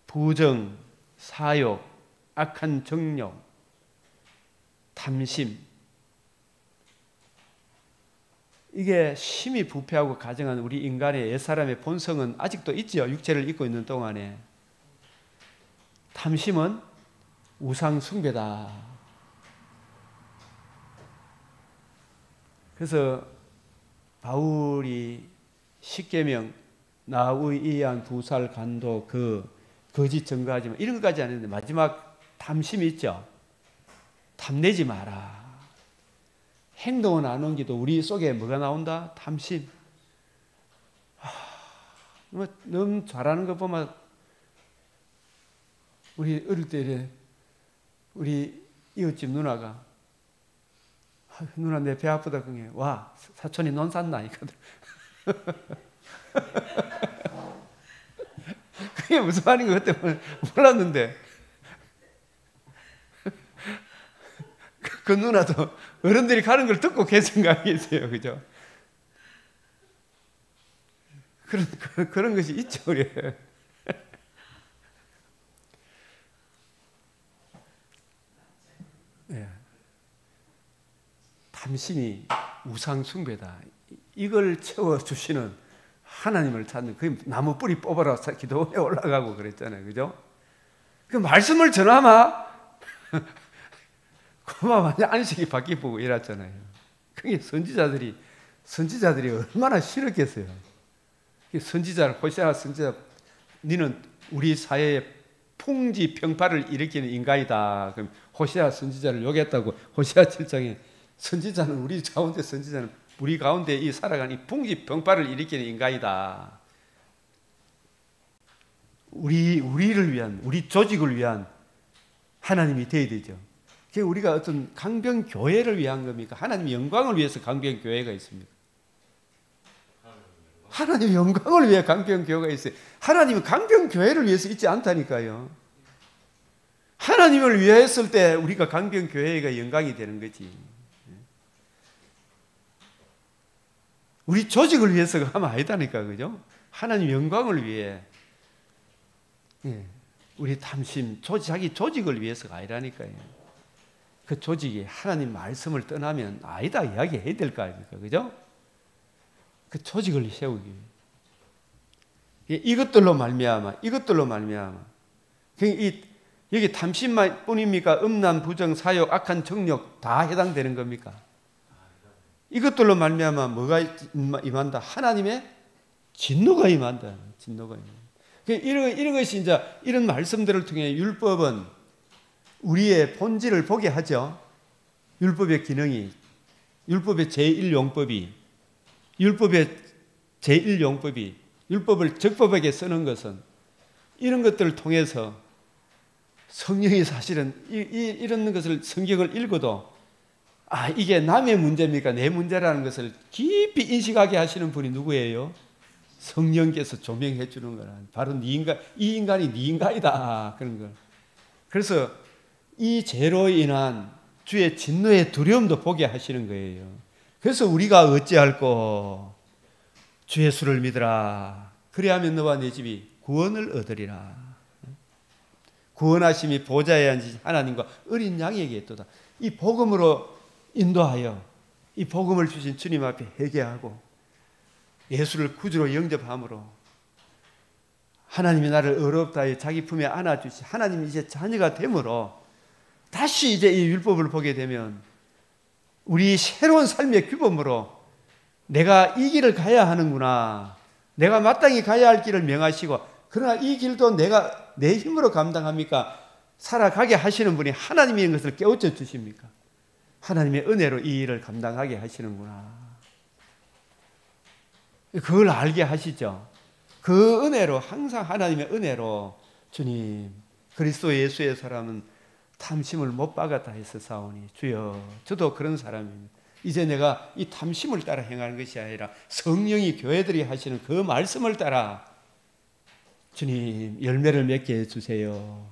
부정, 사욕, 악한 정욕, 탐심, 이게 심히 부패하고 가증한 우리 인간의 옛사람의 본성은 아직도 있지요. 육체를 입고 있는 동안에. 탐심은 우상 숭배다. 그래서 바울이 십계명 나의이한 부살 간도 그 거짓 증거하지만 이런 것까지 안 했는데 마지막 탐심이 있죠. 탐내지 마라. 행동은 안 옮기도 우리 속에 뭐가 나온다? 탐심. 너무 잘하는 거 보면 우리 어릴 때 우리 이웃집 누나가 누나 내 배 아프다 그게 와 사촌이 논 샀나 이거든. 그게 무슨 말인 거 그때 몰랐는데 그 누나도 어른들이 가는 걸 듣고 계신 거 아니겠어요, 그죠? 그런 것이 있죠, 우리. 네. 탐심이 우상 숭배다. 이걸 채워주시는 하나님을 찾는 그 나무 뿌리 뽑아라 기도에 올라가고 그랬잖아요, 그죠? 그 말씀을 전하마 그만 완전 안식이 바뀌고 이랬잖아요. 그게 선지자들이 얼마나 싫었겠어요. 선지자를 호세아 선지자, 너는 우리 사회에 풍지 병파를 일으키는 인간이다. 그럼 호세아 선지자를 욕했다고 호세아 7장에 선지자는 우리 가운데 선지자는 우리 가운데 이 살아가는 이 풍지 병파를 일으키는 인간이다. 우리를 위한 우리 조직을 위한 하나님이 되어야 되죠. 그게 우리가 어떤 강병교회를 위한 겁니까? 하나님의 영광을 위해서 강병교회가 있습니다. 하나님의 영광을 위해 강병교회가 있어요. 하나님은 강병교회를 위해서 있지 않다니까요. 하나님을 위해 했을 때 우리가 강병교회가 영광이 되는 거지. 우리 조직을 위해서가 하면 아니다니까, 그죠? 하나님 영광을 위해. 우리 탐심, 자기 조직을 위해서가 아니라니까요. 그 조직이 하나님 말씀을 떠나면 아니다 이야기해야 될 거 아닙니까? 그죠? 그 조직을 세우기 위해. 이것들로 말미암아. 여기 탐심만 뿐입니까? 음란, 부정, 사욕, 악한 정욕 다 해당되는 겁니까? 이것들로 말미암아 뭐가 임한다? 하나님의 진노가 임한다. 진노가 임한다. 이런 것이 이제 이런 말씀들을 통해 율법은 우리의 본질을 보게 하죠. 율법의 기능이, 율법의 제1용법이, 율법을 적법하게 쓰는 것은 이런 것들을 통해서 성령이 사실은 이런 것을 성경을 읽어도 이게 남의 문제입니까? 내 문제라는 것을 깊이 인식하게 하시는 분이 누구예요? 성령께서 조명해 주는 거라. 바로 이 인간이 네 인간이다. 그런 걸. 그래서 이 죄로 인한 주의 진노의 두려움도 보게 하시는 거예요. 그래서 우리가 어찌할꼬 주 예수를 믿으라. 그리하면 너와 네 집이 구원을 얻으리라. 구원하심이 보좌에 앉으신 하나님과 어린 양에게 있도다. 이 복음으로 인도하여 이 복음을 주신 주님 앞에 회개하고 예수를 구주로 영접함으로 하나님이 나를 어렵다 해 자기 품에 안아주시 하나님이 이제 자녀가 되므로 다시 이제 이 율법을 보게 되면 우리 새로운 삶의 규범으로 내가 이 길을 가야 하는구나. 내가 마땅히 가야 할 길을 명하시고 그러나 이 길도 내가 내 힘으로 감당합니까? 살아가게 하시는 분이 하나님인 것을 깨우쳐 주십니까? 하나님의 은혜로 이 일을 감당하게 하시는구나. 그걸 알게 하시죠. 그 은혜로 항상 하나님의 은혜로 주님 그리스도 예수의 사람은 탐심을 못 박았다 해서 사오니 주여 저도 그런 사람입니다. 이제 내가 이 탐심을 따라 행하는 것이 아니라 성령이 교회들이 하시는 그 말씀을 따라 주님 열매를 맺게 해주세요.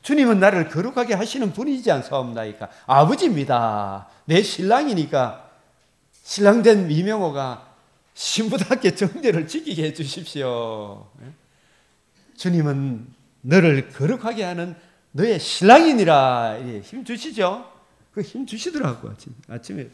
주님은 나를 거룩하게 하시는 분이지 않사옵나이까. 아버지입니다. 내 신랑이니까 신랑된 미명호가 신부답게 정죄를 지키게 해주십시오. 주님은 너를 거룩하게 하는 너의 신랑이니라. 힘 주시죠? 그 힘 주시더라고 아침에.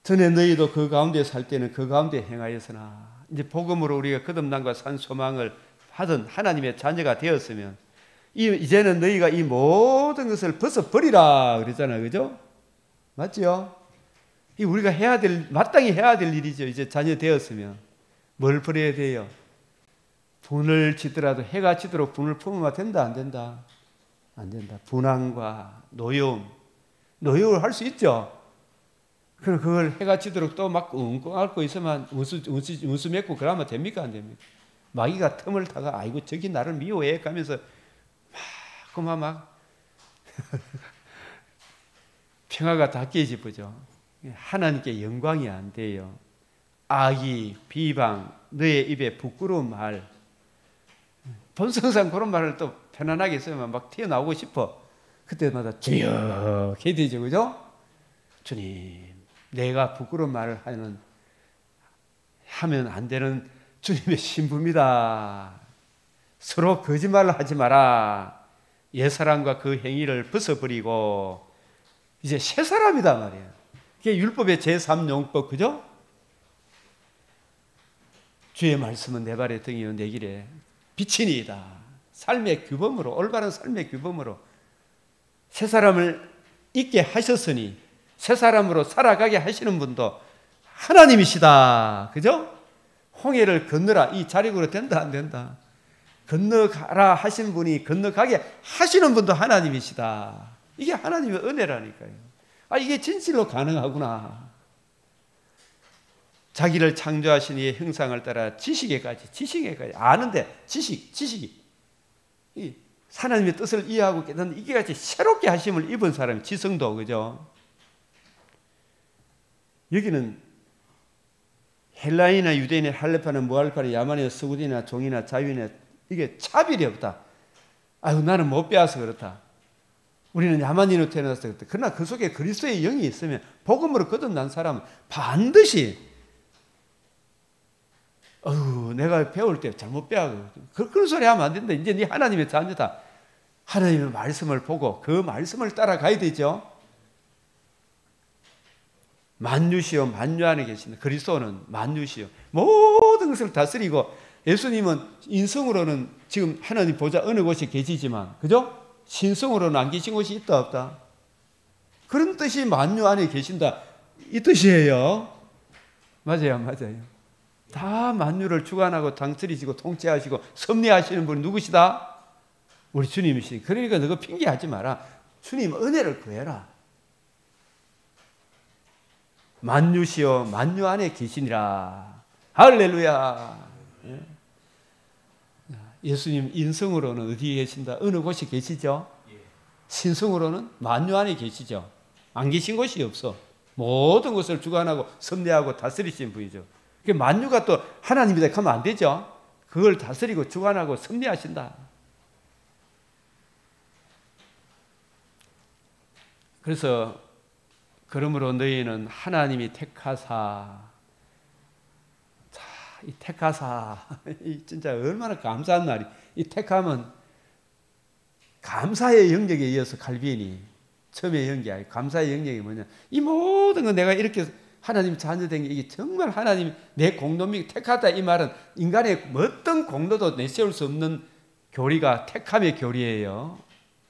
전에 너희도 그 가운데 살 때는 그 가운데 행하였으나 이제 복음으로 우리가 거듭남과 산 소망을 하던 하나님의 자녀가 되었으면 이제는 너희가 이 모든 것을 벗어버리라 그랬잖아요. 그죠? 맞죠? 이 우리가 해야 될, 마땅히 해야 될 일이죠. 이제 자녀 되었으면. 뭘 버려야 돼요? 분을 치더라도 해가 지도록 분을 품으면 된다 안 된다? 안 된다. 분황과 노여움. 노여움을 할 수 있죠. 그럼 그걸 해가 지도록 또 막 웅웅 앓고 있으면 운수 맺고 그러면 됩니까 안 됩니까? 마귀가 틈을 타가 아이고 저기 나를 미워해 가면서 막 평화가 다 깨지죠. 하나님께 영광이 안 돼요. 악의, 비방, 너의 입에 부끄러운 말, 본성상 그런 말을 또 편안하게 쓰면 막 튀어나오고 싶어. 그때마다 주여 해야 되죠. 그죠? 주님, 내가 부끄러운 말을 하면 안 되는 주님의 신부입니다. 서로 거짓말을 하지 마라. 옛사람과 그 행위를 벗어버리고 이제 새 사람이다 말이에요. 그게 율법의 제3용법, 그죠? 주의 말씀은 내 발의 등이요 내 길에 빛이니이다. 삶의 규범으로, 올바른 삶의 규범으로 새 사람을 있게 하셨으니 새 사람으로 살아가게 하시는 분도 하나님이시다. 그죠? 홍해를 건너라. 이 자력으로 된다 안 된다? 건너가라 하신 분이 건너가게 하시는 분도 하나님이시다. 이게 하나님의 은혜라니까요. 이게 진실로 가능하구나. 자기를 창조하신 이의 형상을 따라 지식에까지 아는데 지식이 하나님의 뜻을 이해하고 깨닫는 이게 같이 새롭게 하심을 입은 사람이 지성도, 그죠? 여기는 헬라인이나 유대인의 할레파나 무할파나 야만이나 서구디나 종이나 자유나 이게 차별이 없다. 아유 나는 못 배워서 그렇다. 우리는 야만인으로 태어나서 그렇다. 그러나 그 속에 그리스도의 영이 있으면 복음으로 거듭난 사람은 반드시 내가 배울 때 잘못 배워. 그런 소리 하면 안 된다. 이제 네 하나님의 자녀다. 하나님의 말씀을 보고 그 말씀을 따라가야 되죠. 만유시요 만유 안에 계신다. 그리스도는 만유시요 모든 것을 다스리고 예수님은 인성으로는 지금 하나님 보좌 어느 곳에 계시지만 그죠? 신성으로는 안 계신 곳이 있다 없다? 그런 뜻이 만유 안에 계신다 이 뜻이에요. 맞아요. 다 만유를 주관하고 다스리시고 통치하시고 섭리하시는 분이 누구시다? 우리 주님이시니. 그러니까 너가 핑계하지 마라. 주님 은혜를 구해라. 만유시여 만유 안에 계시니라. 할렐루야. 예수님 인성으로는 어디에 계신다? 어느 곳에 계시죠? 신성으로는 만유 안에 계시죠. 안 계신 곳이 없어. 모든 것을 주관하고 섭리하고 다스리신 분이죠. 만유가 또 하나님이다 하면 안 되죠. 그걸 다스리고 주관하고 섭리하신다. 그래서 그러므로 너희는 하나님이 택하사, 자, 이 택하사, 진짜 얼마나 감사한 날이. 이 택함은 감사의 영역에 이어서 칼빈이 처음에 연기 아니고 감사의 영역이 뭐냐? 이 모든 거 내가 이렇게 하나님 자녀된 게 이게 정말 하나님 내 공로미 택하다 이 말은 인간의 어떤 공로도 내세울 수 없는 교리가 택함의 교리예요.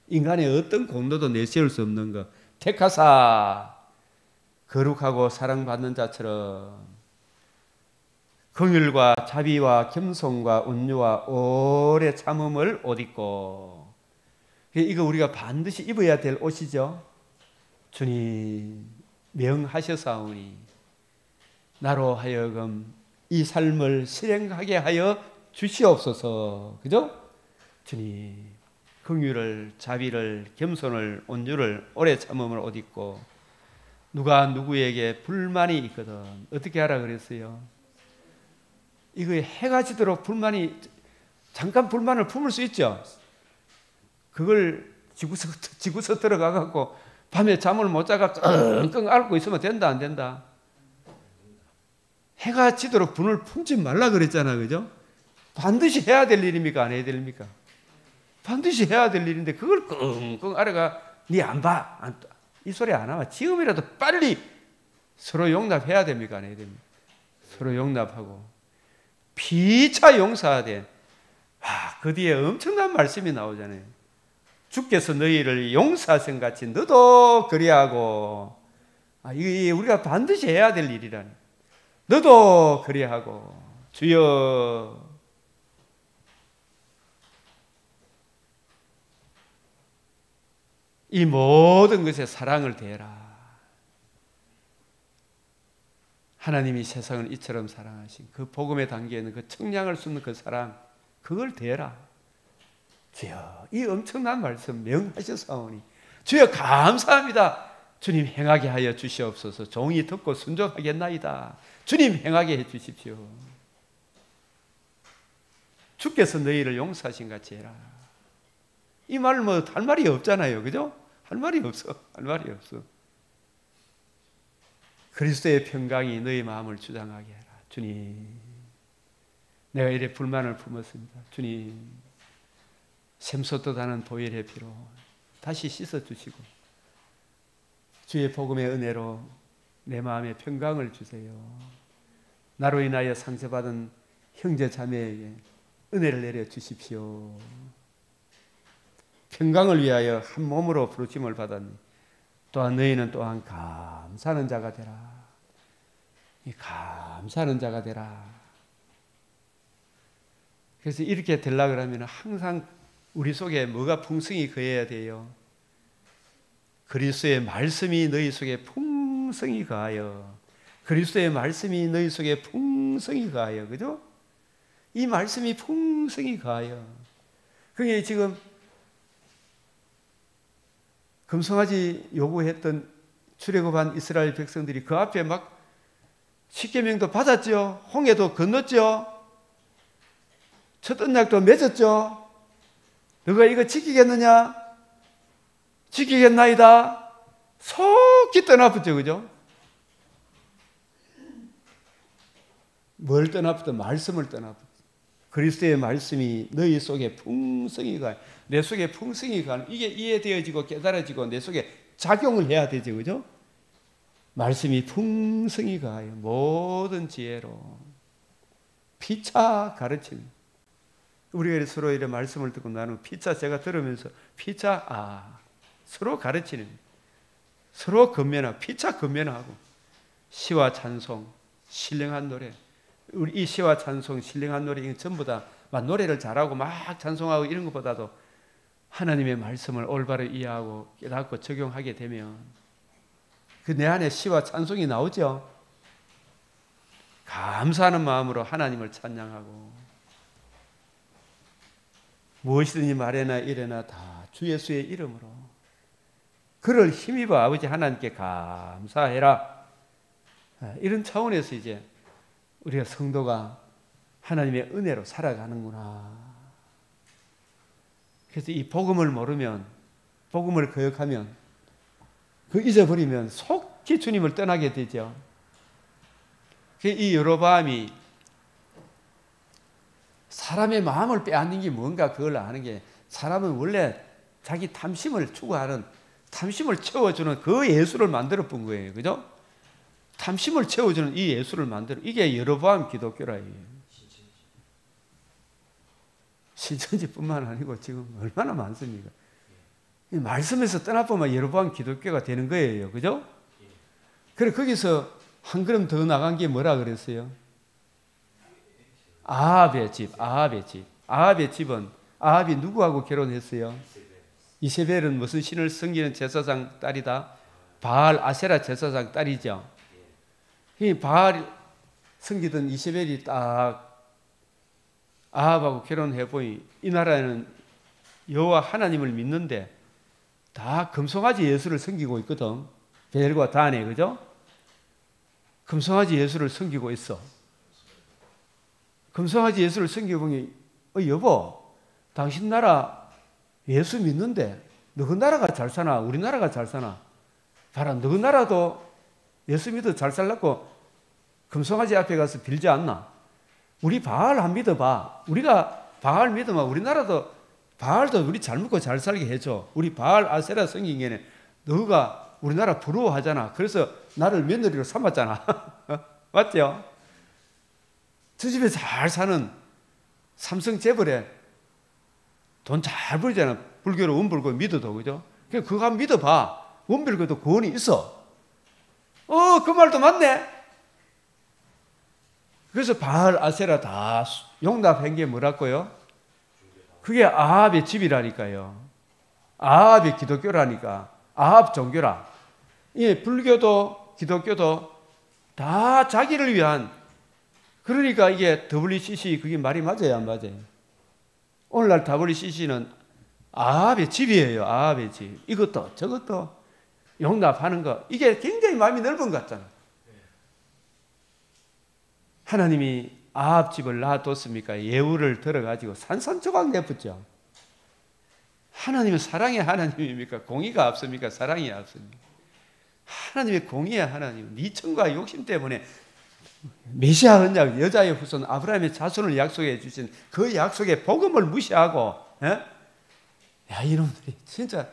인간의 어떤 공로도 내세울 수 없는 거. 택하사 거룩하고 사랑받는 자처럼 긍휼과 자비와 겸손과 온유와 오래 참음을 옷 입고 이거 우리가 반드시 입어야 될 옷이죠. 주님 명하셨사오니 나로 하여금 이 삶을 실행하게 하여 주시옵소서. 그죠? 주님, 긍휼을, 자비를, 겸손을, 온유를, 오래 참음을 옷 입고 누가 누구에게 불만이 있거든 어떻게 하라 그랬어요? 이거 해가 지도록 불만이, 잠깐 불만을 품을 수 있죠. 그걸 지구서 들어가 갖고 밤에 잠을 못 자가 끙끙 앓고 있으면 된다 안 된다? 해가 지도록 분을 품지 말라 그랬잖아. 그죠? 반드시 해야 될 일입니까? 안 해야 될 일입니까? 반드시 해야 될 일인데 그걸 끙끙 앓아가 니 안 봐. 이 소리 안 하면 지금이라도 빨리 서로 용납해야 됩니까? 안 해야 됩니까? 서로 용납하고 피차 용서하되, 그 뒤에 엄청난 말씀이 나오잖아요. 주께서 너희를 용서하신 같이 너도 그리하고. 이게 우리가 반드시 해야 될 일이라니. 너도 그리하고. 주여, 이 모든 것에 사랑을 대해라. 하나님이 세상을 이처럼 사랑하신 그 복음에 담겨있는 그 청량할 수 없는 그 사랑, 그걸 대해라. 주여, 이 엄청난 말씀 명하셨사오니 주여 감사합니다. 주님 행하게 하여 주시옵소서. 종이 듣고 순종하겠나이다. 주님 행하게 해 주십시오. 주께서 너희를 용서하신 같이 해라. 이 말 뭐 할 말이 없잖아요. 그죠? 할 말이 없어. 할 말이 없어. 그리스도의 평강이 너희 마음을 주장하게 해라. 주님, 내가 이래 불만을 품었습니다. 주님, 샘솟듯하는 보혈의 피로 다시 씻어주시고 주의 복음의 은혜로 내 마음에 평강을 주세요. 나로 인하여 상처받은 형제 자매에게 은혜를 내려 주십시오. 평강을 위하여 한 몸으로 부르심을 받았니 또한 너희는 또한 감사하는 자가 되라. 감사하는 자가 되라. 그래서 이렇게 되려고 하면 항상 우리 속에 뭐가 풍성히 거해야 돼요? 그리스도의 말씀이 너희 속에 풍성히 거하여, 그리스도의 말씀이 너희 속에 풍성히 거하여, 그죠? 이 말씀이 풍성히 거하여. 그게 지금 금송아지 요구했던 출애굽한 이스라엘 백성들이 그 앞에 막 십계명도 받았죠. 홍해도 건넜죠. 첫 언약도 맺었죠. 너가 이거 지키겠느냐? 지키겠나이다. 속히 떠나붙죠. 그죠? 뭘 떠나붙어? 말씀을 떠나붙어. 그리스도의 말씀이 너희 속에 풍성히 가, 내 속에 풍성히 가는, 이게 이해되어지고 깨달아지고 내 속에 작용을 해야 되죠. 그죠? 말씀이 풍성히 가요. 모든 지혜로 피차 가르치는. 우리가 서로 이런 말씀을 듣고 나는 피차, 제가 들으면서 피차, 서로 가르치는, 서로 건면하고, 피차 건면하고, 시와 찬송, 신령한 노래. 우리 이 시와 찬송, 신령한 노래, 이건 전부 다 막 노래를 잘하고 막 찬송하고 이런 것보다도 하나님의 말씀을 올바로 이해하고 깨닫고 적용하게 되면 그 내 안에 시와 찬송이 나오죠. 감사하는 마음으로 하나님을 찬양하고 무엇이든지 말해나 이래나 다 주 예수의 이름으로 그를 힘입어 아버지 하나님께 감사해라. 이런 차원에서 이제 우리가 성도가 하나님의 은혜로 살아가는구나. 그래서 이 복음을 모르면, 복음을 거역하면, 그 잊어버리면 속히 주님을 떠나게 되죠. 이 여로보암이 사람의 마음을 빼앗는 게 뭔가 그걸 아는 게, 사람은 원래 자기 탐심을 추구하는, 탐심을 채워주는 그 예수를 만들어 본 거예요. 그죠? 탐심을 채워주는 이 예수를 만들어, 이게 여로보암 기독교라. 신천지뿐만 아니고 지금 얼마나 많습니까? 이 말씀에서 떠나보면 여로보암 기독교가 되는 거예요. 그죠? 그래 거기서 한 걸음 더 나간 게 뭐라 그랬어요? 아합의 집. 아합의 집은 아합이 누구하고 결혼했어요? 이세벨은 무슨 신을 섬기는 제사장 딸이다? 바알 아세라 제사장 딸이죠. 이 바알 섬기던 이세벨이 딱 아합하고 결혼해 보니 이 나라에는 여호와 하나님을 믿는데 다 금송아지 예수를 섬기고 있거든. 벨과 단에, 그죠? 금송아지 예수를 섬기고 있어. 금송아지 예수를 섬기고 보니 여보, 당신 나라 예수 믿는데 너희 나라가 잘 사나 우리나라가 잘 사나? 봐라, 너희 나라도 예수 믿어 잘 살라고 금송아지 앞에 가서 빌지 않나? 우리 바알 안 믿어봐. 우리가 바알 믿으면 우리나라도 바알도 우리 잘 먹고 잘 살게 해줘. 우리 바알 아세라 섬긴 게는 너가 우리나라 부러워하잖아. 그래서 나를 며느리로 삼았잖아. 맞죠? 저 집에 잘 사는 삼성 재벌에 돈 잘 벌잖아. 불교로 원불교 믿어도, 그죠? 그거 한번 믿어봐. 원불교도 구원이 있어. 그 말도 맞네. 그래서 바알 아세라 다 용납한 게 뭐라고요? 그게 아합의 집이라니까요. 아합의 기독교라니까. 아합 종교라. 예, 불교도 기독교도 다 자기를 위한, 그러니까 이게 WCC 그게 말이 맞아요, 안 맞아요? 오늘날 WCC는 아합의 집이에요. 아합의 집. 이것도 저것도 용납하는 거. 이게 굉장히 마음이 넓은 것 같잖아. 하나님이 아합 집을 놔뒀습니까? 예후를 들어가지고 산산조각 내붙죠. 하나님은 사랑의 하나님입니까? 공의가 앞섭니까? 사랑이 앞섭니까? 하나님의 공의의 하나님. 미천과 욕심 때문에 메시아 언약, 여자의 후손 아브라함의 자손을 약속해 주신 그 약속의 복음을 무시하고, 야, 이놈들이 진짜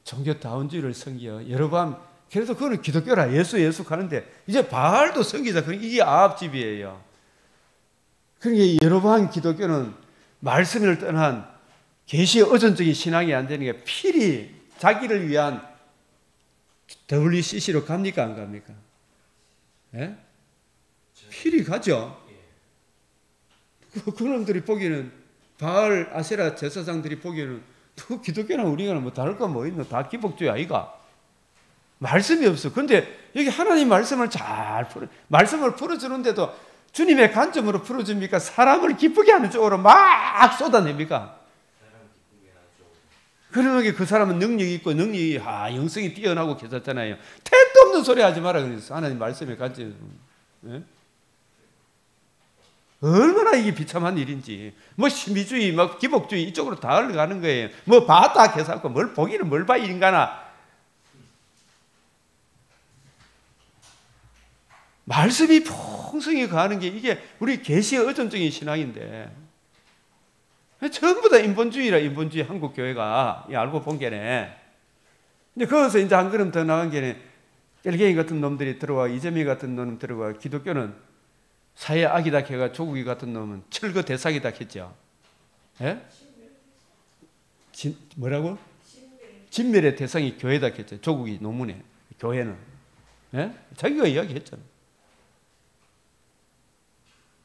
종교다운주의를 섬겨. 여러밤, 그래서 그거는 기독교라. 예수 가는데 이제 바알도 섬기자. 이게 아합 집이에요. 그러니까 여러밤 기독교는 말씀을 떠난 계시의 의존적인 신앙이 안 되는 게 필히 자기를 위한 WCC로 갑니까? 안 갑니까? 예? 필히 가죠. 그놈들이 보기에는 바알 아세라 제사장들이 보기에는 또 기독교나 우리가 뭐 다를 거 뭐 있노? 다 기복주의 아이가. 말씀이 없어. 근데 여기 하나님 말씀을 말씀을 풀어주는데도 주님의 관점으로 풀어줍니까? 사람을 기쁘게 하는 쪽으로 막 쏟아냅니까? 그러면 그 사람은 능력이 있고 능력이 영성이 뛰어나고 계셨잖아요. 택도 없는 소리 하지 마라 그랬어. 하나님 말씀의 관점에서. 예? 얼마나 이게 비참한 일인지. 뭐 신비주의, 뭐 기복주의 이쪽으로 다 흘러가는 거예요. 뭐 봤다 계산하고 뭘 보기는 뭘 봐 인간아. 말씀이 풍성히 가는 게 이게 우리 계시의 의존적인 신앙인데 전부 다 인본주의라. 인본주의 한국교회가 알고 본 게네. 근데 거기서 이제 한 걸음 더 나간 게네. 엘게인 같은 놈들이 들어와, 이재명 같은 놈 들어와. 기독교는 사회 악이다 해가 조국이 같은 놈은 철거 대상이다 했죠. 예? 뭐라고? 진멸의 대상이 교회다 했죠. 조국이 논문에. 교회는. 예? 자기가 이야기했잖아.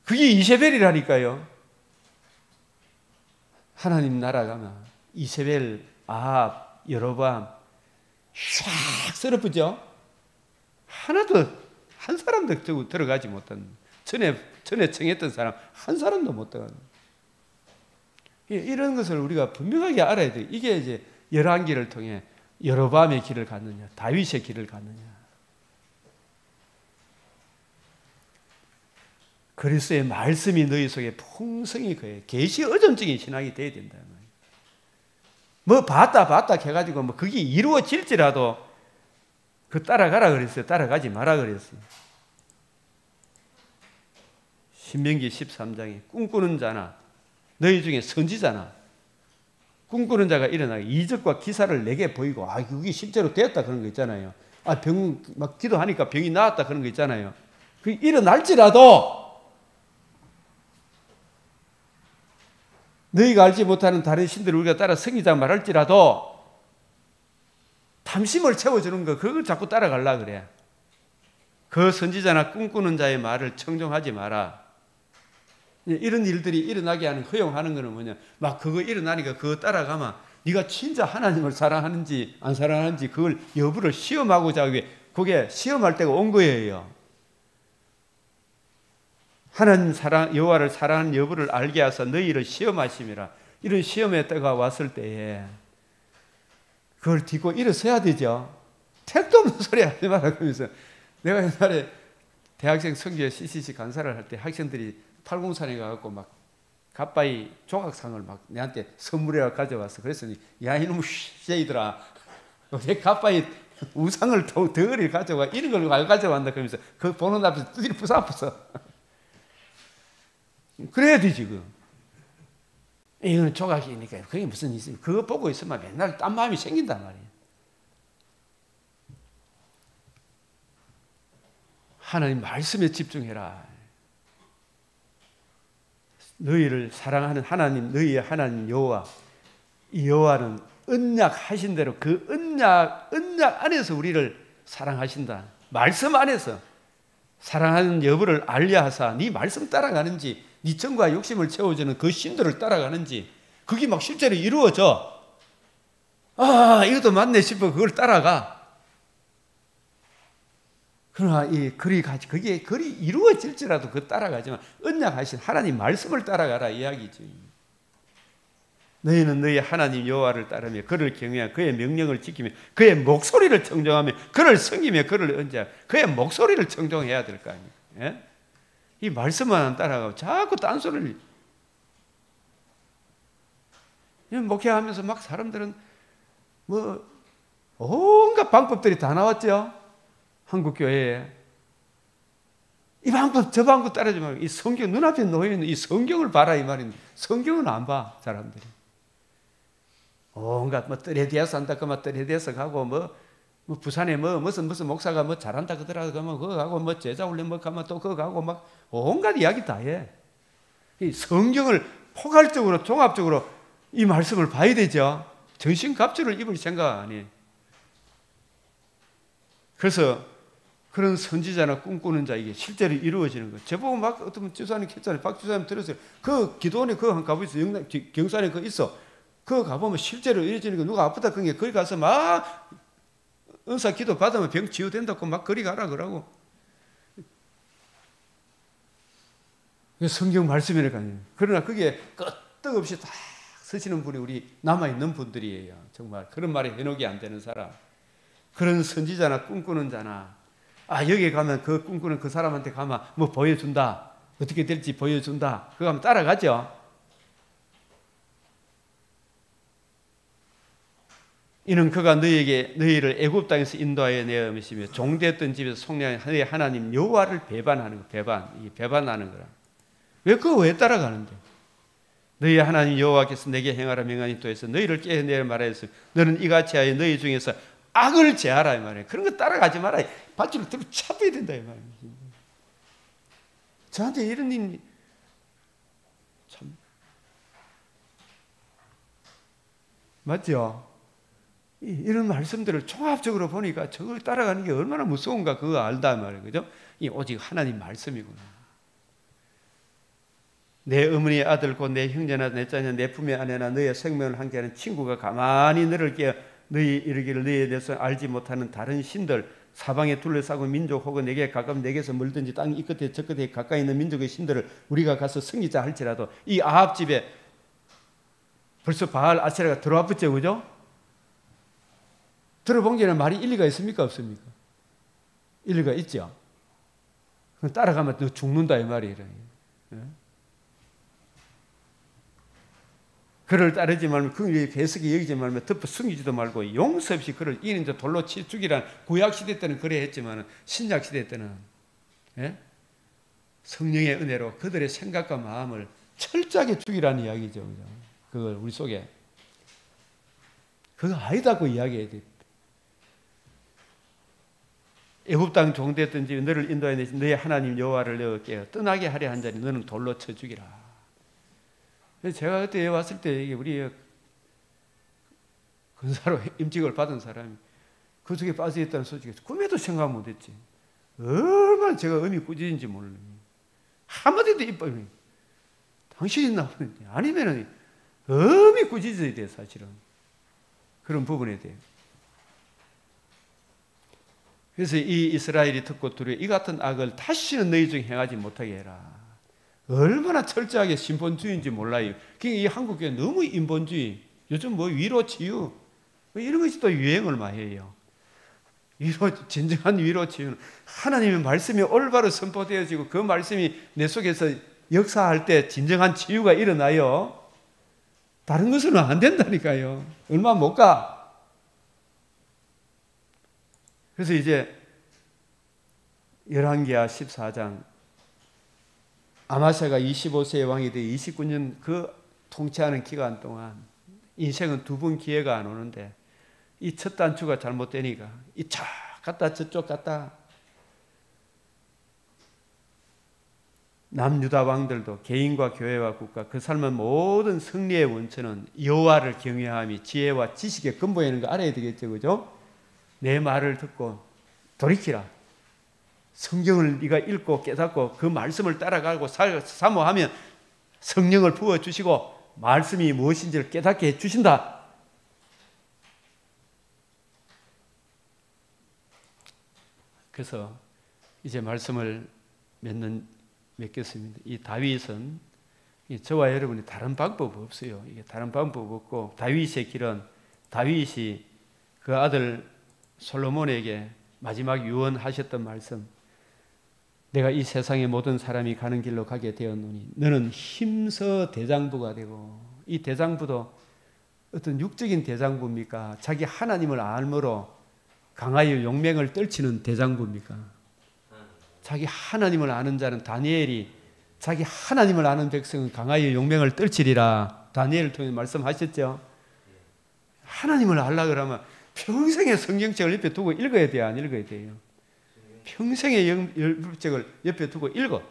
그게 이세벨이라니까요. 하나님 나라 가면 이세벨, 아합, 여로보암 샥 쓰러지죠. 하나도 한 사람도 들어가지 못한, 전에 청했던 사람 한 사람도 못 들어가는. 이런 것을 우리가 분명하게 알아야 돼. 이게 이제 열왕기를 통해 여로보암의 길을 갔느냐, 다윗의 길을 갔느냐. 그리스도의 말씀이 너희 속에 풍성히 거해. 계시 의존적인 신앙이 돼야 된다. 뭐 봤다 해가지고 뭐 그게 이루어질지라도 그 따라가라 그랬어요. 따라가지 마라 그랬어요. 신명기 13장에 꿈꾸는 자나 너희 중에 선지자나 꿈꾸는 자가 일어나게 이적과 기사를 내게 보이고 그게 실제로 되었다 그런 거 있잖아요. 병 막 기도하니까 병이 나았다 그런 거 있잖아요. 그 일어날지라도 너희가 알지 못하는 다른 신들을 우리가 따라 섬기자 말할지라도 탐심을 채워주는 거, 그걸 자꾸 따라가려 그래. 그 선지자나 꿈꾸는 자의 말을 청종하지 마라. 이런 일들이 일어나게 하는, 허용하는 거는 뭐냐, 막 그거 일어나니까 그거 따라가면 네가 진짜 하나님을 사랑하는지 안 사랑하는지 그걸 여부를 시험하고자 하기 위해 그게 시험할 때가 온 거예요. 하나님 사랑, 여호와를 사랑하는 여부를 알게 하사 너희를 시험하심이라. 이런 시험의 때가 왔을 때에 그걸 딛고 일어서야 되죠. 택도 없는 소리 하지 마라 그러면서, 내가 옛날에 대학생 성교회 CCC 강사를 할 때 학생들이 팔공산에 가갖고 막 갓바위 조각상을 막 내한테 선물해 가져왔어. 그랬더니 야 이놈 쉐이들아, 왜 갓바위 우상을 덩어리 가져와, 이런 걸 가져왔다 그러면서 그 보는 앞에서 두드리 부숴. 그래야 되지. 이거는 조각이니까 그게 무슨 있으면 그거 보고 있으면 맨날 딴 마음이 생긴단 말이에요. 하나님 말씀에 집중해라. 너희를 사랑하는 하나님, 너희의 하나님 여호와, 이 여호와는 언약하신 대로 그 언약 안에서 우리를 사랑하신다. 말씀 안에서 사랑하는 여부를 알려 하사 네 말씀 따라가는지, 네 정과 욕심을 채워주는 그 신들을 따라가는지, 그게 막 실제로 이루어져. 아, 이것도 맞네 싶어 그걸 따라가. 그러나 그게 글이 이루어질지라도 그 따라가지만 언약하신 하나님 말씀을 따라가라 이야기죠. 너희는 너희 하나님 여호와를 따르며 그를 경외하며 그의 명령을 지키며 그의 목소리를 청종하며 그를 섬기며 그를 언제하며 그의 목소리를 청종해야 될 거 아니에요. 예? 이 말씀만 따라가고 자꾸 딴소리를. 목회하면서 막 사람들은 뭐 온갖 방법들이 다 나왔죠. 한국 교회에 이 방법 저 방법 따르지 말고 이 성경 눈앞에 놓여있는 이 성경을 봐라 이 말입니다. 성경은 안 봐 사람들이. 온갖 뭐 뜰에 대해서 한다 그만 뜰에 대해서 가고 뭐 부산에 무슨 목사가 뭐 잘한다 그러더라도 그러면 그거 가고 뭐 제자 훈련 뭐 가면 또 그거 가고 막 온갖 이야기 다 해. 이 성경을 포괄적으로 종합적으로 이 말씀을 봐야 되죠. 전신갑주를 입을 생각 아니에요. 그래서 그런 선지자나 꿈꾸는 자에게 실제로 이루어지는 거예요. 제보고 막 어떤 주사님 켰잖아요. 박 주사님 들었어요. 그 기도원에 그거 한 가보세요. 경산에 그거 있어. 그거 가보면 실제로 이루어지는 거. 누가 아프다 그런 게 거기 가서 막 은사 기도 받으면 병 치유된다고 막 거리 가라 그러고. 성경 말씀이니까요. 그러나 그게 끄떡없이 다 쓰시는 분이 우리 남아있는 분들이에요. 정말 그런 말이 해놓기 안 되는 사람. 그런 선지자나 꿈꾸는 자나, 아 여기 가면 그 꿈꾸는 그 사람한테 가면 뭐 보여준다, 어떻게 될지 보여준다, 그거 하면 따라가죠. 이는 그가 너희를 애굽 땅에서 인도하여 내어미시며 종되었던 집에서 속량한 너희 하나님 여호와를 배반하는 거. 이게 배반하는 거라. 왜 그거 왜 따라가는데? 너희 하나님 여호와께서 내게 행하라 명하니 또 해서 너희를 깨내려 말하였으 너는 이같이 하여 너희 중에서 악을 제하라 이 말이에요. 그런 거 따라가지 마라. 밧줄을 들고 차버야 된다 이 말이에요. 저한테 이런 일 참 맞죠? 이런 말씀들을 종합적으로 보니까 저걸 따라가는 게 얼마나 무서운가 그거 알다 말이에요. 그죠? 이 오직 하나님 말씀이구나. 내 어머니의 아들 곧 내 형제나 내 자녀 내 품의 아내나 너의 생명을 함께하는 친구가 가만히 너를 깨어 너희 이르기를 너희에 대해서 알지 못하는 다른 신들 사방에 둘러싸고 민족 혹은 내게 가까운 내게서 멀든지 땅 이 끝에 저 끝에 가까이 있는 민족의 신들을 우리가 가서 섬기자 할지라도 이 아합 집에 벌써 바알 아세라가 들어와 붙죠. 그죠? 들어본 게는 말이 일리가 있습니까 없습니까? 일리가 있죠. 따라가면 너 죽는다 이 말이에요. 그를 따르지 말면 그 배석이 여기지 말면 덮어 숨기지도 말고 용서 없이 그를 이는저 돌로 치 죽이란 구약시대 때는 그래 했지만 신약시대 때는 성령의 은혜로 그들의 생각과 마음을 철저하게 죽이라는 이야기죠. 그걸 우리 속에 그거 아니다고 이야기해야 돼. 애굽 땅 종되었든지 너를 인도하여 내신 너의 하나님 여호와를 내어 깨어 떠나게 하려 한 자니 너는 돌로 쳐 죽이라. 제가 그때 왔을 때 우리 근사로 임직을 받은 사람이 그 속에 빠져있다는 소식에 꿈에도 생각 못했지. 얼마나 제가 음이 꾸짖은지 몰라요. 한마디도 이뻐요. 당신이 나쁘는데 아니면은 음이 꾸짖어야 돼 사실은. 그런 부분에 대해. 그래서 이 이스라엘이 듣고 두려워 이 같은 악을 다시는 너희 중에 행하지 못하게 해라. 얼마나 철저하게 신본주의인지 몰라요. 그러니까 이 한국교회 너무 인본주의, 요즘 뭐 위로 치유 뭐 이런 것이 또 유행을 많이 해요. 진정한 위로 치유는 하나님의 말씀이 올바로 선포되어지고 그 말씀이 내 속에서 역사할 때 진정한 치유가 일어나요. 다른 것은 안 된다니까요. 얼마 못 가. 그래서 이제 열왕기하 14장 아마샤가 25세의 왕이 되어 29년 그 통치하는 기간 동안 인생은 두 번 기회가 안 오는데 이 첫 단추가 잘못되니까 이쪽 갔다 저쪽 갔다 남유다 왕들도 개인과 교회와 국가 그 삶은 모든 승리의 원천은 여호와를 경외함이 지혜와 지식의 근본에 있는 거 알아야 되겠죠. 그죠? 내 말을 듣고 돌이키라. 성경을 네가 읽고 깨닫고 그 말씀을 따라가고 사모하면 성령을 부어주시고 말씀이 무엇인지를 깨닫게 해주신다. 그래서 이제 말씀을 맺겠습니다. 이 다윗은 저와 여러분이 다른 방법 없어요. 이게 다른 방법 없고 다윗의 길은 다윗이 그 아들 솔로몬에게 마지막 유언하셨던 말씀 내가 이 세상의 모든 사람이 가는 길로 가게 되었노니 너는 힘써 대장부가 되고 이 대장부도 어떤 육적인 대장부입니까? 자기 하나님을 알므로 강하여 용맹을 떨치는 대장부입니까? 자기 하나님을 아는 자는 다니엘이 자기 하나님을 아는 백성은 강하여 용맹을 떨치리라 다니엘을 통해 말씀하셨죠. 하나님을 알라 그러면 평생의 성경책을 옆에 두고 읽어야 돼요? 안 읽어야 돼요? 평생의 율법책을 옆에 두고 읽어.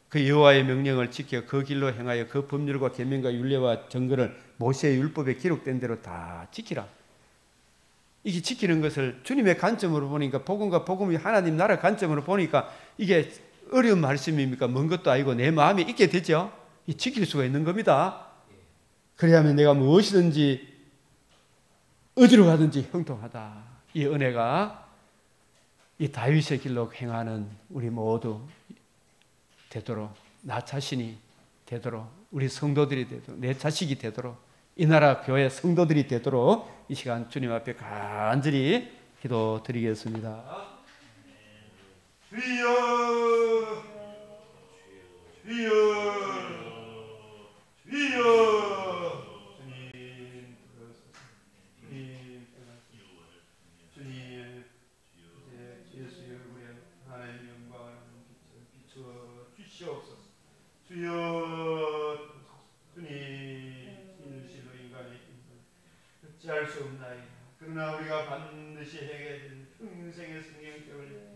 그 여호와의 명령을 지켜 그 길로 행하여 그 법률과 계명과 율례와 정거를 모세의 율법에 기록된 대로 다 지키라. 이게 지키는 것을 주님의 관점으로 보니까 복음과 복음이 하나님 나라 관점으로 보니까 이게 어려운 말씀입니까? 먼 것도 아니고 내 마음에 있게 되죠. 이 지킬 수가 있는 겁니다. 그래야만 내가 무엇이든지 어디로 가든지 형통하다. 이 은혜가 이 다윗의 길로 행하는 우리 모두 되도록 나 자신이 되도록 우리 성도들이 되도록 내 자식이 되도록 이 나라 교회 성도들이 되도록 이 시간 주님 앞에 간절히 기도드리겠습니다. 주여 주여 주여 주님 예수의 얼굴에 하나님의 영광을 비추어 주시옵소서. 주여 주님 인실로 인간의 힘을 어찌할 수 없나이다. 그러나 우리가 반드시 행해야 되는 평생의 성경책을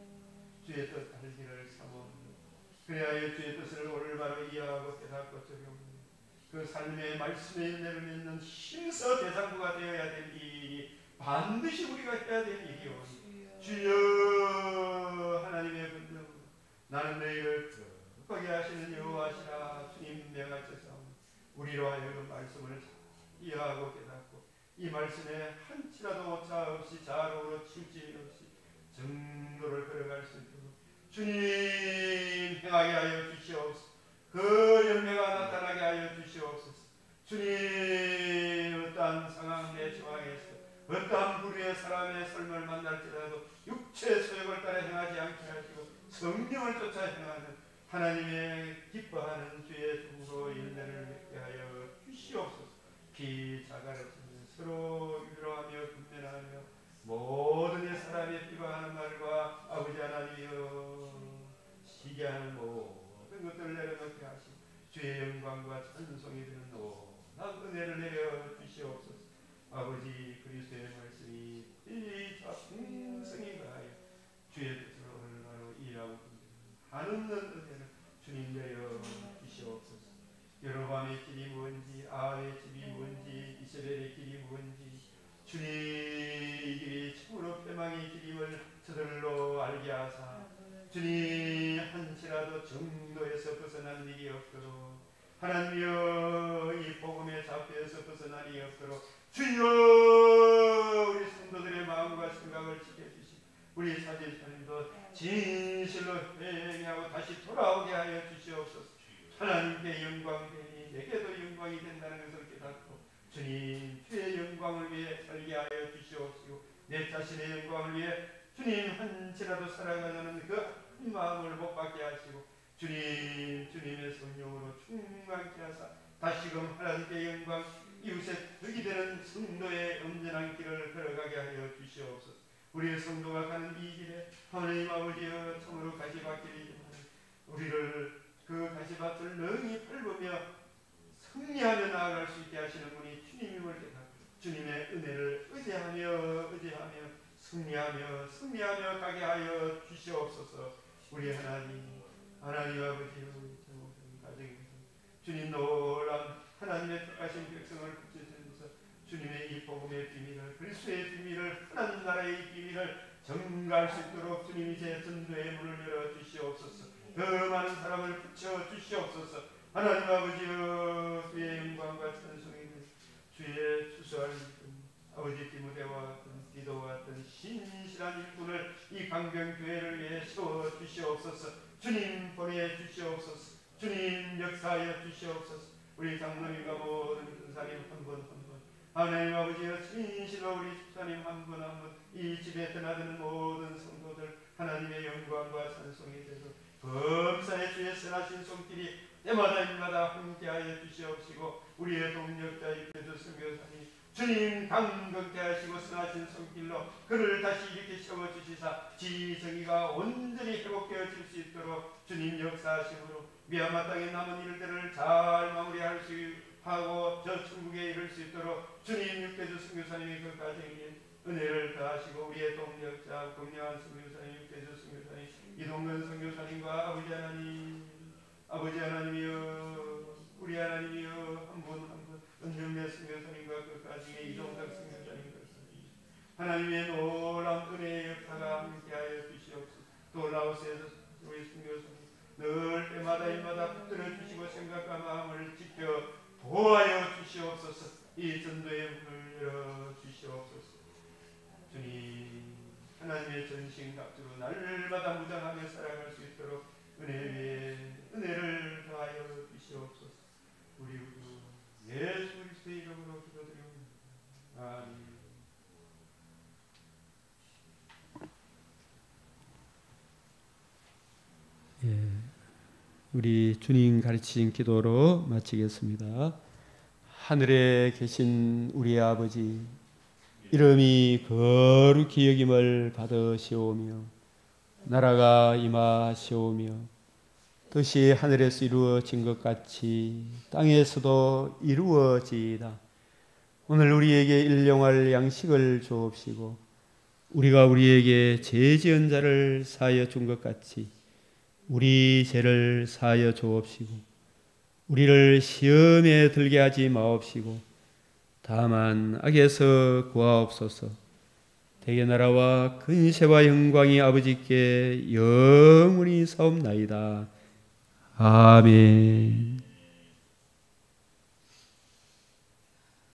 주의 뜻 알기를 사모합니다. 그래야 주의 뜻을 올바로 이해하고 깨닫고 적용합니다. 그 삶의 말씀의 은혜를 맺는 힘써 대상부가 되어야 될 일이 반드시 우리가 해야 될 일이오니 주여 하나님의 분명 나는 너희를 거기 하시는 여호와시라. 주님 명하셔서 우리로 하여금 말씀을 이해하고 깨닫고 이 말씀에 한치라도 오차 없이 자로로 치우침이 없이 정도를 걸어갈 수 있도록 주님 행하게 하여 주시옵소서. 그 열매가 나타나게 하여 주시옵소서. 주님 어떠한 상황에 처하겠어 어떠한 부류의 사람의 삶을 만날지라도 육체의 소욕을 따라 행하지 않게 하시고 성령을 쫓아 행하는 하나님의 기뻐하는 주의 종으로 열매를 맺게 하여 주시옵소서. 기자가르치는 서로 위로하며 분면하며 모든 사람의 비방하는 말과 아버지 하나님이여 시기하는 모든 것들을 내려놓게 하시고 주의 영광과 찬송이 되는 놀라운 은혜를 내려 주시옵소서. 아버지 그리스도의 말씀이 이자 풍성히 가하여 주의 뜻을 얼마로 이해하고 한없는 은혜를 주님 내려 주시옵소서. 여로밤의 길이 뭔지 아합의 집이 뭔지 이세벨의 길이 뭔지 주님 이 길이 참으로 패망의 길임을 저들로 알게 하사 주님 한치라도 정도에서 벗어난 일이 없도록 하나님이여 이 복음의 잡혀에서 벗어난 일이 없도록 주여 우리 성도들의 마음과 생각을 지켜주시고 우리 사제사님도 진실로 회개하고 다시 돌아오게 하여 주시옵소서. 하나님께 주님 주의 영광을 위해 살게 하여 주시옵시고 내 자신의 영광을 위해 주님 한치라도 살아가자는 그 한 마음을 못 받게 하시고 주님 주님의 성령으로 충만케 하사 다시금 하나님께 영광 이웃의 덕이 되는 성도의 온전한 길을 걸어가게 하여 주시옵소서. 우리의 성도가 가는 이 길에 하나님 아버지여 참으로 가시밭길이지만 우리를 그 가시밭을 능히 밟으며 승리하며 나아갈 수 있게 하시는 분이 주님임을 깨닫고 주님의 은혜를 의지하며 승리하며 가게 하여 주시옵소서. 우리 하나님 아버지여 가정에서 주님 놀라운 하나님의 택하신 백성을 붙여주셔서 주님의 이 복음의 비밀을 그리스도의 비밀을 하나님 나라의 비밀을 전가할 수 있도록 주님이 제 전도의 문을 열어주시옵소서. 더 많은 사람을 붙여주시옵소서. 하나님 아버지여 주의 영광과 찬송이 주의 추수할 아버지 디모데와 같은 디도와 같은 신실한 일꾼을 이 강병교회를 위해 세워주시옵소서. 주님 보내주시옵소서. 주님 역사하여 주시옵소서. 우리 장로님과 모든 권사님 한 분 한 분 하나님 아버지여 진실로 우리 집사님 한 분 한 분 이 집에 드나드는 모든 성도들 하나님의 영광과 찬송이 되서 범사의 주의 선하신 손길이 때마다 일마다 함께하여 주시옵시고 우리의 동력자 입교주 선교사님 주님 강건케 하시고 선하신 손길로 그를 다시 이렇게 세워주시사 지정의가 온전히 회복되어질 수 있도록 주님 역사하심으로 미얀마 땅의 남은 일들을 잘 마무리할 수 하고 저 천국에 이를 수 있도록 주님 육교주 선교사님의 그 가정에 은혜를 더하시고 우리의 동력자 공명한 선교사님 육교주 선교사님 이동근 선교사님과 아버지 하나님이여 우리 하나님이여 한 분 한 분 은정매 선교사님과 그 가정에 이동작 선교사님과 하나님의 놀라운 은혜의 역사가 함께하여 주시옵소서. 또 라오스에서 우리 선교사님 늘 때마다 일마다 붙들어 주시고 생각과 마음을 지켜 보호하여 주시옵소서. 이 전도의 문을 열어 주시옵소서. 주님 하나님의 전신갑주로 날마다 무장하며 살아갈 수 있도록 은혜 위에 은혜를 더하여 주시옵소서. 우리 주 예수 그리스도의 이름으로 기도드립니다. 아멘. 예, 우리 주님 가르치신 기도로 마치겠습니다. 하늘에 계신 우리 아버지 이름이 거룩히 여김을 받으시오며 나라가 임하시오며 뜻이 하늘에서 이루어진 것 같이 땅에서도 이루어지이다. 오늘 우리에게 일용할 양식을 주옵시고 우리가 우리에게 죄 지은 자를 사하여 준 것 같이 우리 죄를 사하여 주옵시고 우리를 시험에 들게 하지 마옵시고 다만 악에서 구하옵소서. 대개 나라와 근세와 영광이 아버지께 영원히 사옵나이다. 아멘.